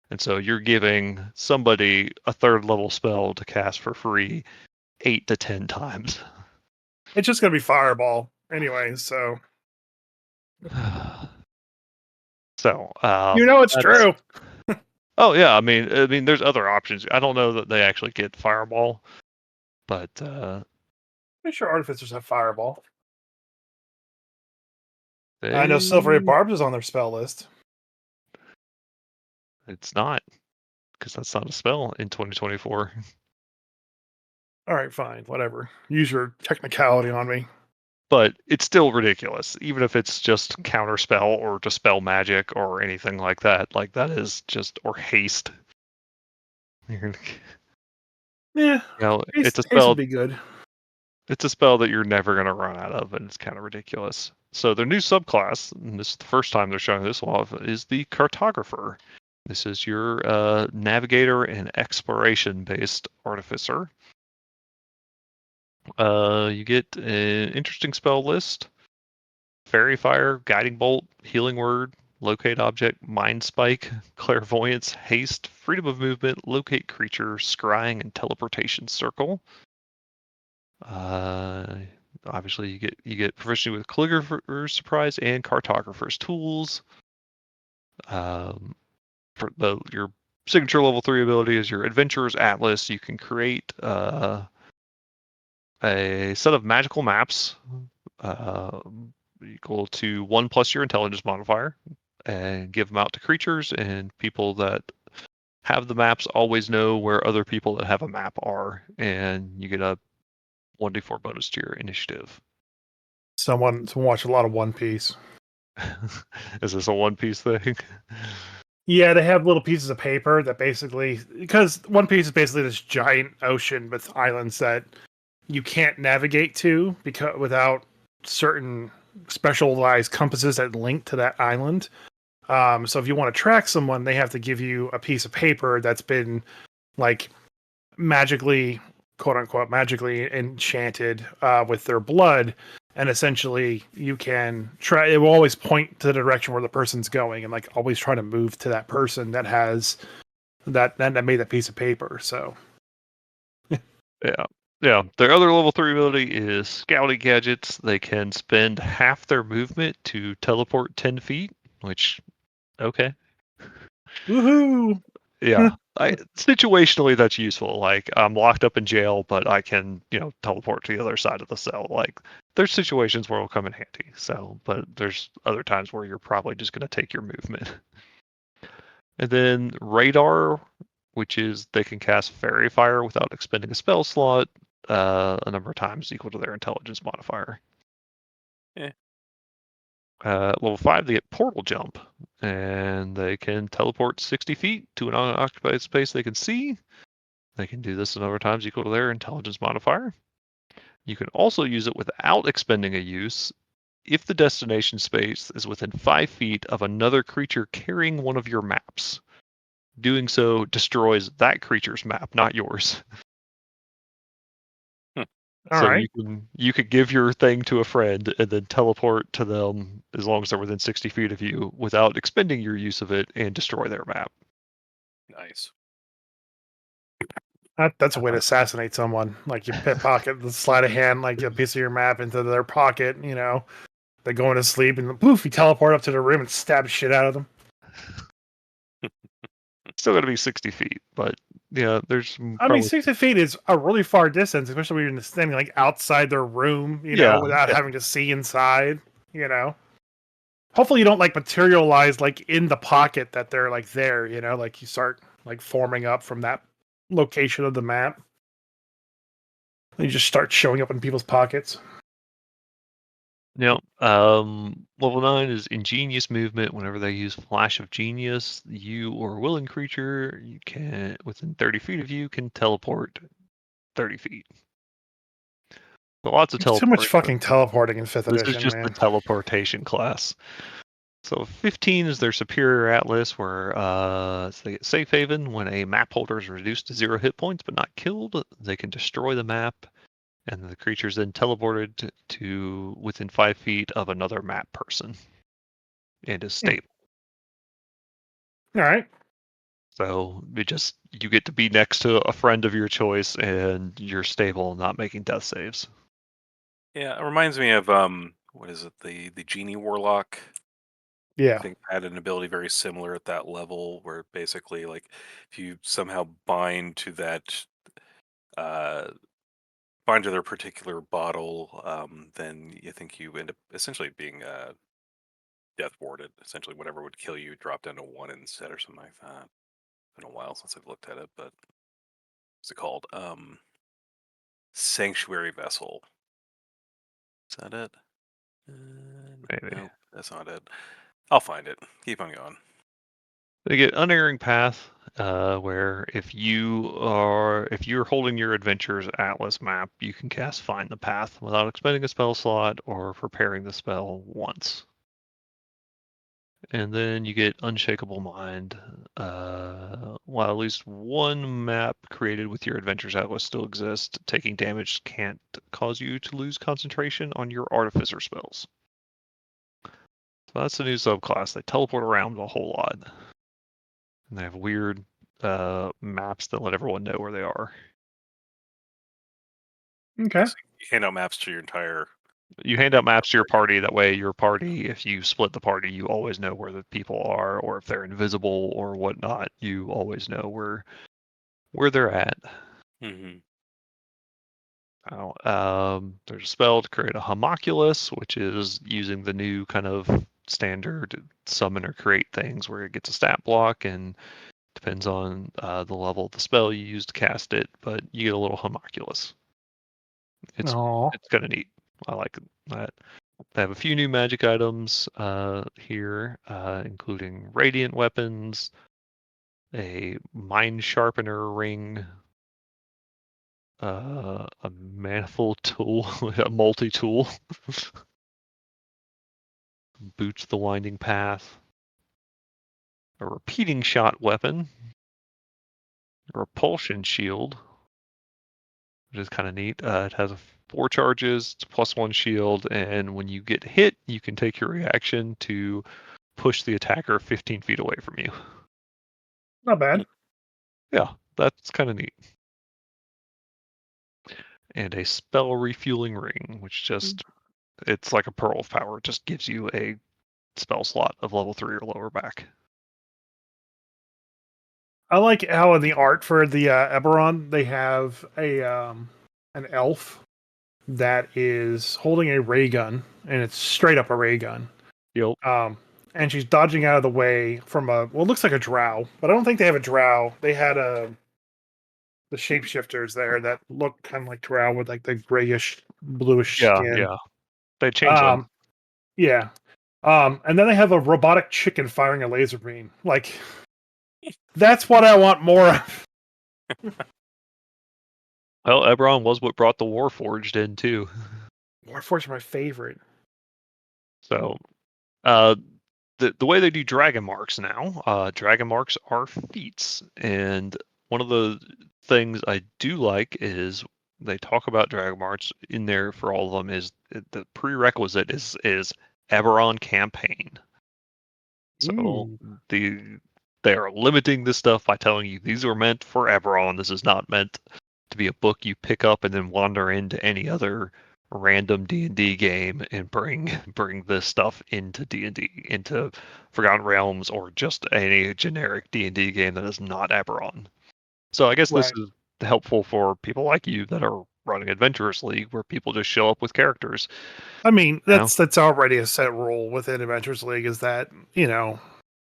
And so you're giving somebody a 3rd level spell to cast for free 8 to 10 times. It's just gonna be Fireball anyway, so it's true. Oh yeah, I mean, there's other options. I don't know that they actually get Fireball, but Pretty sure artificers have Fireball. I know Silvery Barbs is on their spell list. It's not, because that's not a spell in 2024. All right, fine, whatever. Use your technicality on me. But it's still ridiculous, even if it's just counterspell or dispel magic or anything like that. Like that is just, or haste. Yeah, it's a haste spell. would be good. It's a spell that you're never going to run out of, and it's kind of ridiculous. So their new subclass, and this is the first time they're showing this off, is the Cartographer. This is your navigator and exploration-based artificer. You get an interesting spell list: Fairy Fire, Guiding Bolt, Healing Word, Locate Object, Mind Spike, Clairvoyance, Haste, Freedom of Movement, Locate Creature, Scrying, and Teleportation Circle. Obviously, you get proficiency with Calligrapher's Surprise and Cartographer's Tools. For your signature level 3 ability is your Adventurer's Atlas. You can create a set of magical maps equal to 1 plus your intelligence modifier, and give them out to creatures, and people that have the maps always know where other people that have a map are, and you get a 1d4 bonus to your initiative. Someone watch a lot of One Piece. Is this a One Piece thing? Yeah, they have little pieces of paper that basically, because One Piece is basically this giant ocean with islands that you can't navigate to because without certain specialized compasses that link to that island. So if you want to track someone, they have to give you a piece of paper that's been like magically quote unquote magically enchanted with their blood. And essentially you can try, it will always point to the direction where the person's going and like always try to move to that person that has that made that piece of paper. So Yeah. Yeah. Their other level 3 ability is Scouting Gadgets. They can spend half their movement to teleport 10 feet, which, okay. woohoo. Yeah. Situationally, that's useful. Like, I'm locked up in jail, but I can, teleport to the other side of the cell. Like, there's situations where it'll come in handy. So, but there's other times where you're probably just going to take your movement. And then Radar, which is they can cast Fairy Fire without expending a spell slot a number of times equal to their intelligence modifier. Yeah. Level 5, they get Portal Jump, and they can teleport 60 feet to an unoccupied space they can see. They can do this a number of times equal to their intelligence modifier. You can also use it without expending a use if the destination space is within 5 feet of another creature carrying one of your maps. Doing so destroys that creature's map, not yours. All So right. you could give your thing to a friend and then teleport to them as long as they're within 60 feet of you without expending your use of it and destroy their map. Nice. That's a way to assassinate someone. Like you pickpocket, slide a hand, like a piece of your map into their pocket. They go into sleep and poof, you teleport up to the room and stab shit out of them. Still got to be 60 feet, but yeah, there's I mean, 60 feet is a really far distance, especially when you're standing like outside their room, without having to see inside. Hopefully you don't like materialize like in the pocket that they're like there. Like you start like forming up from that location of the map. You just start showing up in people's pockets. Yep. Level 9 is Ingenious Movement. Whenever they use Flash of Genius, you or a willing creature you can within 30 feet of you can teleport 30 feet. So lots of There's too much teleporting. fucking teleporting in 5th This edition, is just man. the teleportation class. So 15 is their Superior Atlas, where they get Safe Haven. When a map holder is reduced to 0 hit points but not killed, they can destroy the map, and the creature's then teleported to within 5 feet of another map person and is stable. All right. So you get to be next to a friend of your choice, and you're stable, not making death saves. Yeah, it reminds me of what is it? The Genie Warlock. Yeah. I think had an ability very similar at that level, where basically, like, if you somehow bind to that, uh, bind to their particular bottle, then you think you end up essentially being death warded. Essentially, whatever would kill you drop down to 1 instead, or something like that. Been a while since I've looked at it, but what's it called? Sanctuary Vessel. Is that it? Maybe. Nope, that's not it. I'll find it. Keep on going. They get Unerring Path, where if you're holding your Adventure's Atlas map, you can cast Find the Path without expending a spell slot or preparing the spell once. And then you get Unshakable Mind. While at least one map created with your Adventure's Atlas still exists, taking damage can't cause you to lose concentration on your Artificer spells. So that's a new subclass. They teleport around a whole lot. And they have weird maps that let everyone know where they are. Okay. So you hand out maps to your entire. You hand out maps to your party. That way, your party, if you split the party, you always know where the people are, or if they're invisible or whatnot, you always know where they're at. Mm-hmm. There's a spell to create a homunculus, which is using the new kind of standard summon or create things where it gets a stat block and depends on the level of the spell you use to cast it, but you get a little homunculus. It's kind of neat. I like that. They have a few new magic items here, including radiant weapons, a mind sharpener ring, a manifold tool, a multi-tool, boots the winding path, a repeating shot weapon, a repulsion shield, which is kind of neat. It has 4 charges, it's +1 shield, and when you get hit, you can take your reaction to push the attacker 15 feet away from you. Not bad. Yeah, that's kind of neat. And a spell refueling ring, which just, it's like a pearl of power. It just gives you a spell slot of level 3 or lower back. I like how in the art for the Eberron they have an elf that is holding a ray gun, and it's straight up a ray gun. Yep. And she's dodging out of the way from it looks like a drow, but I don't think they have a drow. They had the shapeshifters there that look kind of like drow with like the grayish, bluish skin. Yeah. They changed them. Yeah. And then they have a robotic chicken firing a laser beam. Like, that's what I want more of. Well, Eberron was what brought the Warforged in too. Warforged are my favorite. So, the way they do dragon marks now, dragon marks are feats, and one of the things I do like is they talk about dragon marks in there for all of them is the prerequisite is Eberron campaign. So they are limiting this stuff by telling you these are meant for Eberron. This is not meant to be a book you pick up and then wander into any other random D&D game and bring this stuff into D&D, into Forgotten Realms, or just any generic D&D game that is not Eberron. So I guess this Right. is helpful for people like you that are running Adventurers League, where people just show up with characters. I mean, You know? that's already a set rule within Adventures League is that,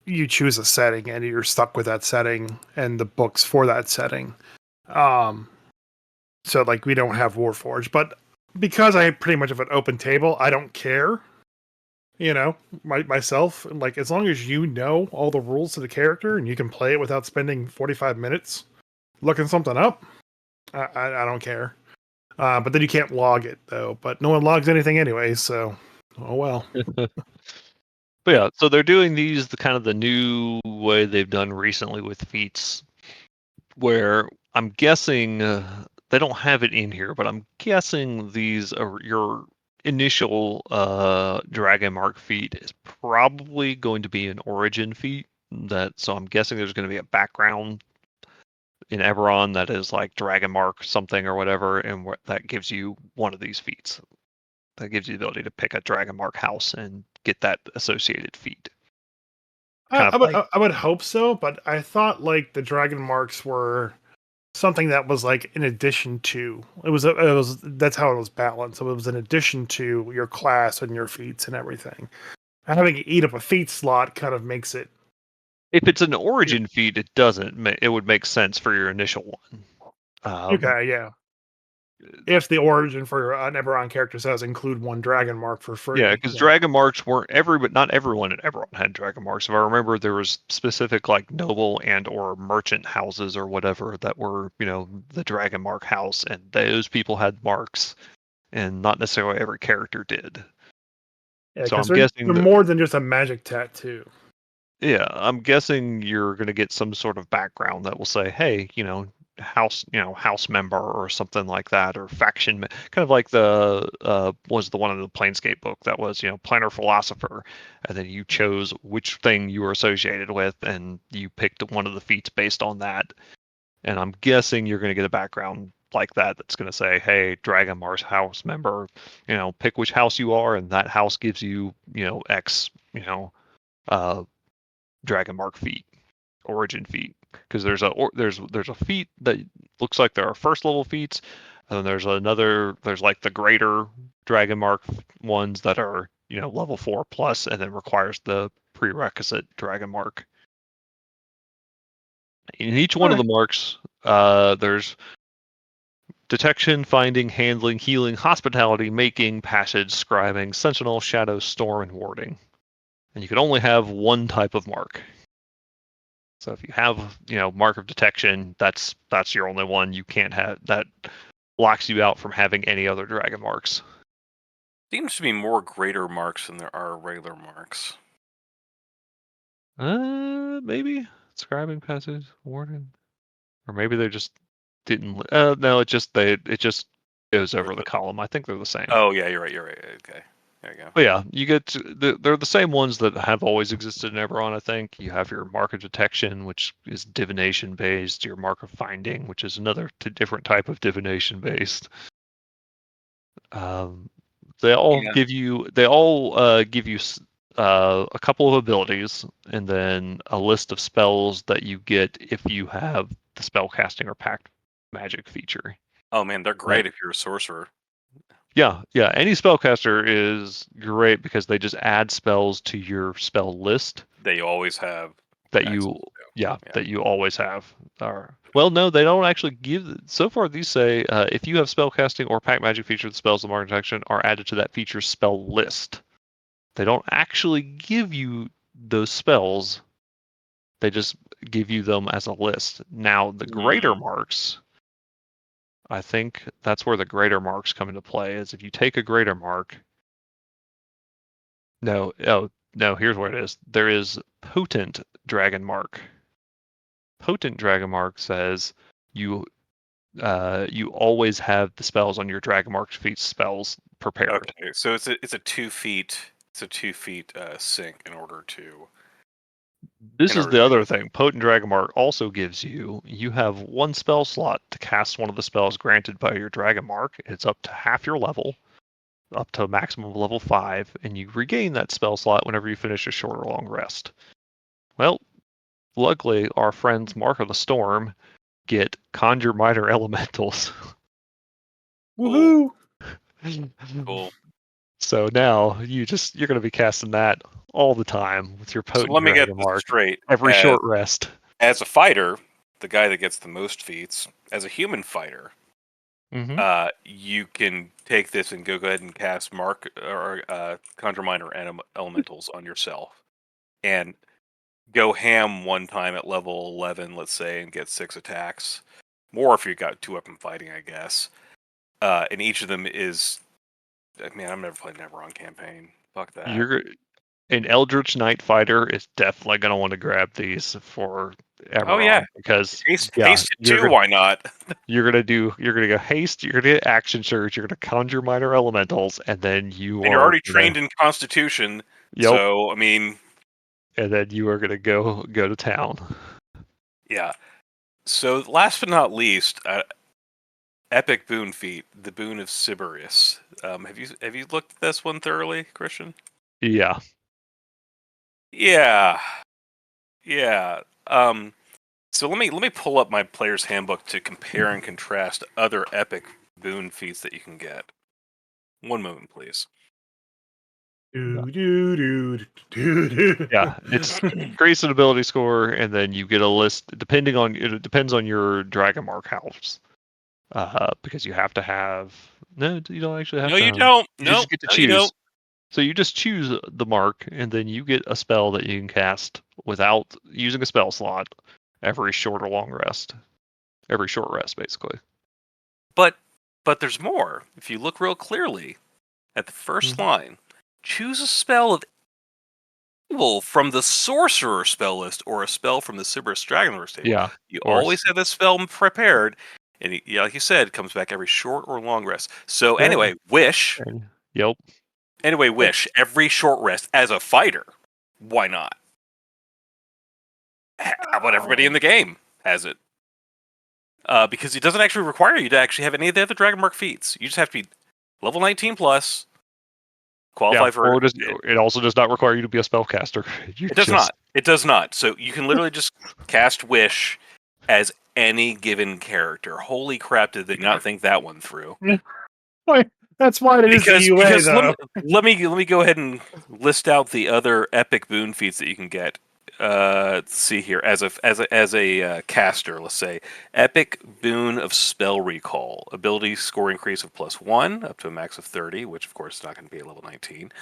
you choose a setting and you're stuck with that setting and the books for that setting. So like we don't have Warforged, but because I pretty much have an open table, I don't care. Myself, like as long as you know all the rules to the character and you can play it without spending 45 minutes looking something up, I don't care. But then you can't log it though. But no one logs anything anyway, so oh well. But yeah, so they're doing these the new way they've done recently with feats, where I'm guessing they don't have it in here, but I'm guessing these are your initial Dragon Mark feat is probably going to be an origin feat. So I'm guessing there's going to be a background in Eberron that is like Dragon Mark something or whatever, and that gives you one of these feats. That gives you the ability to pick a Dragon Mark house and get that associated feat. I would hope so, but I thought like the dragon marks were something that was like in addition to that's how it was balanced. So it was in addition to your class and your feats and everything. Having it eat up a feat slot kind of makes it. If it's an origin feat, it doesn't. It would make sense for your initial one. Okay, yeah. If the origin for an Eberron character says include one dragon mark for free. Yeah, because dragon marks weren't but not everyone in Eberron had dragon marks. If I remember, there was specific like noble and or merchant houses or whatever that were, the dragon mark house, and those people had marks, and not necessarily every character did. Yeah, So I'm because guessing they're that, more than just a magic tattoo. yeah, I'm guessing you're going to get some sort of background that will say, hey, house member or something like that, or faction, kind of like the was the one in the Planescape book that was, planner philosopher, and then you chose which thing you were associated with, and you picked one of the feats based on that. And I'm guessing you're going to get a background like that that's going to say, hey, Dragon Mars house member, pick which house you are, and that house gives you, X, uh, Dragon Mark feat, origin feat, because there's a feat that looks like there are first level feats, and then there's like the greater Dragon Mark ones that are level 4 plus, and then requires the prerequisite Dragon Mark. In each one of the marks, there's detection, finding, handling, healing, hospitality, making, passage, scribing, sentinel, shadow, storm, and warding. And you can only have one type of mark. So if you have, mark of detection, that's your only one. You can't have that. Locks you out from having any other dragon marks. Seems to be more greater marks than there are regular marks. Maybe scribing, passage, warden, or maybe they're just didn't. No, it just goes over the column. I think they're the same. Oh yeah, you're right. Okay, there you go. But yeah, you get they're the same ones that have always existed in Eberron. I think you have your mark of detection, which is divination based. Your mark of finding, which is another different type of divination based. They all give you a couple of abilities, and then a list of spells that you get if you have the spellcasting or pact magic feature. Oh man, they're great if you're a sorcerer. Yeah. Any spellcaster is great because they just add spells to your spell list that you always have. That you always have. Well, no, they don't actually give. So far, these say if you have spellcasting or pact magic feature, the spells of mark detection are added to that feature's spell list. They don't actually give you those spells. They just give you them as a list. Now, the greater marks, I think that's where the greater marks come into play, is if you take a greater mark. No, here's what it is. There is potent dragon mark. Potent dragon mark says you always have the spells on your dragon mark feat spells prepared. Okay, so it's a 2 feet. It's a 2 feet sync in order to. This is the other thing. Potent dragon mark also gives you have one spell slot to cast one of the spells granted by your dragon mark. It's up to half your level, up to a maximum of level 5, and you regain that spell slot whenever you finish a short or long rest. Well, luckily, our friends Mark of the Storm get Conjure Minor Elementals. Woohoo! Cool. So now you're going to be casting that all the time with your potent. So let me get this straight. Every short rest. As a fighter, the guy that gets the most feats, as a human fighter, you can take this and go ahead and cast Mark or Conjure Minor Elementals on yourself, and go ham one time at level 11, let's say, and get 6 attacks. More if you got 2-weapon fighting, I guess. And each of them is. Man, I'm never playing an Eberron campaign. Fuck that. An Eldritch Knight fighter is definitely going to want to grab these for Eberron. Oh yeah, because haste it too. Why not? You're gonna go haste. You're gonna get action surge. You're gonna conjure minor elementals, and then you're already trained in Constitution. Yep. So I mean, and then you are gonna go to town. Yeah. So last but not least, epic boon feat, the boon of Siberius. Have you looked at this one thoroughly, Christian? Yeah. Yeah. So let me pull up my player's handbook to compare and contrast other epic boon feats that you can get. One moment, please. Yeah, it's increase an ability score, and then you get a list. It depends on your dragon mark house. Because you have to have. No, you don't actually have to. No, you don't. You just get to choose. So you just choose the mark, and then you get a spell that you can cast without using a spell slot every short or long rest. Every short rest, basically. But there's more. If you look real clearly at the first line, choose a spell of evil from the sorcerer spell list or a spell from the Siberius Dragon list table. Yeah. You always have this spell prepared, and like you said, it comes back every short or long rest. So anyway, wish. Yep. Anyway, wish every short rest as a fighter. Why not? How about everybody in the game has it? Because it doesn't actually require you to actually have any of the other Dragon Mark feats. You just have to be level 19 plus. Qualify for it. It also does not require you to be a spellcaster. It does not. It does not. So you can literally just cast Wish as any given character. Holy crap! Did they not think that one through? That's why it is the UA, though. Let me go ahead and list out the other epic boon feats that you can get. Let's see here. As a caster, let's say epic boon of spell recall, ability score increase of +1 up to a max of 30, which of course is not going to be a level 19.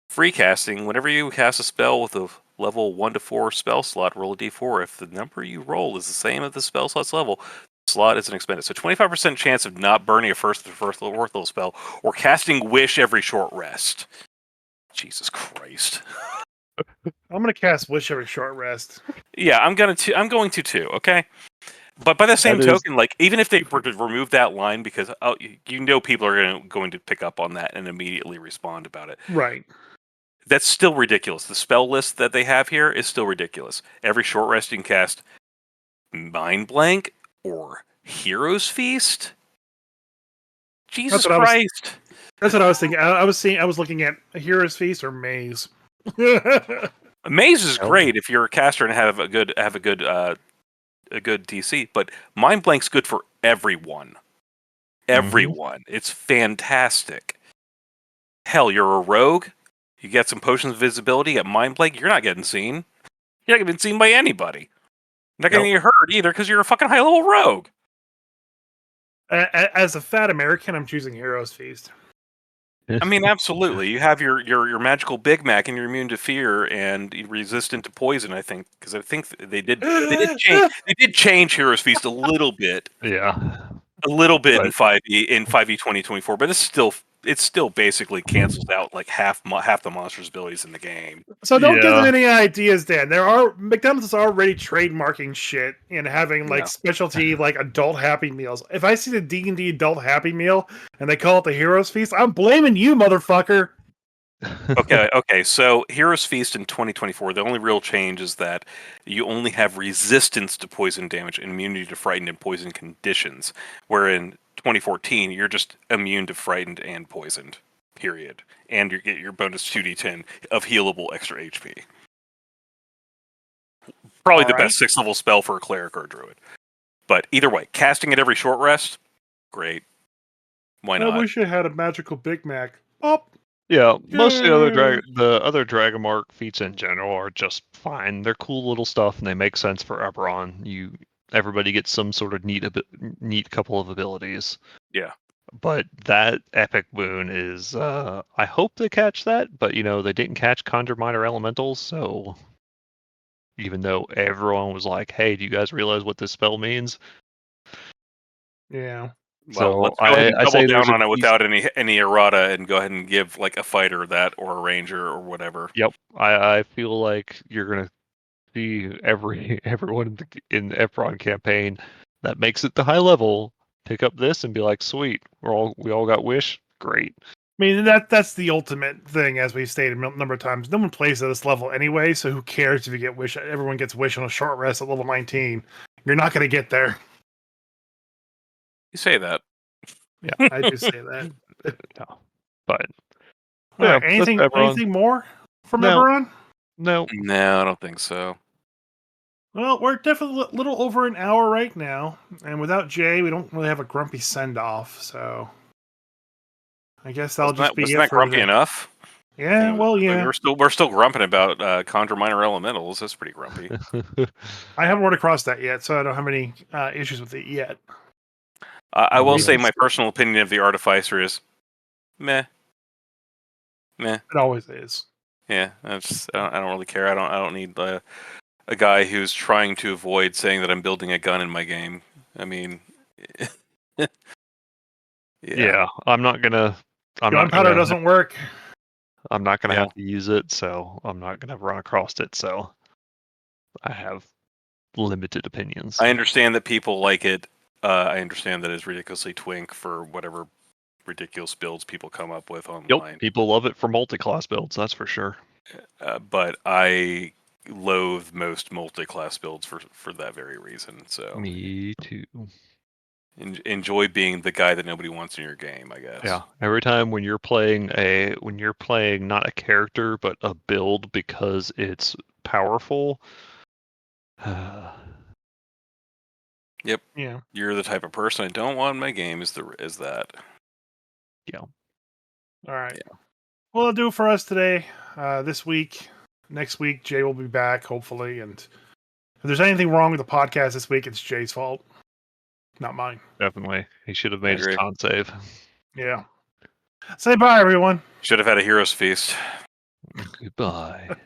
Free casting. Whenever you cast a spell with a level 1 to 4 spell slot, roll a d4. If the number you roll is the same as the spell slot's level, the slot isn't expended. So 25% chance of not burning a first level spell or casting Wish every short rest. Jesus Christ. I'm gonna cast Wish every short rest. Yeah, I'm going to too. Okay. But by the same That is- token, like even if they were to remove that line, because people are going to pick up on that and immediately respond about it. Right. That's still ridiculous. The spell list that they have here is still ridiculous. Every short rest you can cast Mind Blank or Hero's Feast. Jesus Christ! That's what I was thinking. I was looking at a Hero's Feast or Maze. Maze is great if you're a caster and have a good DC, but Mind Blank's good for everyone. Everyone. It's fantastic. Hell, you're a rogue. You get some potions of visibility, you get Mind Blank, you're not getting seen. You're not getting seen by anybody. You're not getting hurt either because you're a fucking high level rogue. As a fat American, I'm choosing Hero's Feast. I mean, absolutely. You have your magical Big Mac, and you're immune to fear and resistant to poison. I think because I think they did change Hero's Feast a little bit. Yeah, a little bit in 5e 2024, but it still basically cancels out like half the monster's abilities in the game. So don't give them any ideas, Dan. McDonald's is already trademarking shit and having like specialty like adult Happy Meals. If I see the D&D adult Happy Meal and they call it the Hero's Feast, I'm blaming you, motherfucker. Okay. So Hero's Feast in 2024, the only real change is that you only have resistance to poison damage and immunity to frightened and poisoned conditions, where in 2014 you're just immune to frightened and poisoned. Period. And you get your bonus 2d10 of healable extra HP. Probably the best 6th level spell for a cleric or a druid. But either way, casting at every short rest, great. Why not? I wish I had a magical Big Mac. Oh. Yeah, most of the other Dragonmark feats in general are just fine. They're cool little stuff, and they make sense for Eberron. Everybody gets some sort of neat couple of abilities. Yeah. But that epic boon is, I hope they catch that, but they didn't catch Conjure Minor Elementals, so even though everyone was like, hey, do you guys realize what this spell means? Yeah. Well, let's go ahead and double down on it without any errata and go ahead and give like a fighter that or a ranger or whatever. Yep. I feel like you're going to see everyone in the Eberron campaign that makes it to high level pick up this and be like, sweet, we all got wish, great. I mean, that's the ultimate thing, as we've stated a number of times. No one plays at this level anyway, so who cares if you get wish? Everyone gets wish on a short rest at level 19. You're not going to get there. You say that. Yeah, I do say that. No. But yeah, anything more from Eberron? No, I don't think so. Well, we're definitely a little over an hour right now, and without Jay, we don't really have a grumpy send off. So I guess that'll just be it. Wasn't that grumpy enough? Yeah, well, yeah. We're still grumping about Conjure Minor Elementals. That's pretty grumpy. I haven't run across that yet, so I don't have any issues with it yet. I will say my personal opinion of the Artificer is meh. It always is. Yeah, I don't really care. I don't need a guy who's trying to avoid saying that I'm building a gun in my game. I mean, yeah, I'm not gonna. Gunpowder doesn't work. I'm not gonna have to use it, so I'm not gonna run across it. So I have limited opinions. I understand that people like it. I understand that it's ridiculously twink for whatever ridiculous builds people come up with online. Yep, people love it for multi-class builds, that's for sure. But I loathe most multi-class builds for that very reason. So me too. Enjoy being the guy that nobody wants in your game, I guess. Yeah, every time when you're playing not a character but a build because it's powerful. Yep. Yeah. You're the type of person I don't want in my game. Is that? Yeah. All right. Yeah. Well, that'll do it for us today. This week, next week, Jay will be back hopefully. And if there's anything wrong with the podcast this week, it's Jay's fault, not mine. Definitely, he should have made his con save. Yeah. Say bye, everyone. Should have had a Hero's Feast. Goodbye.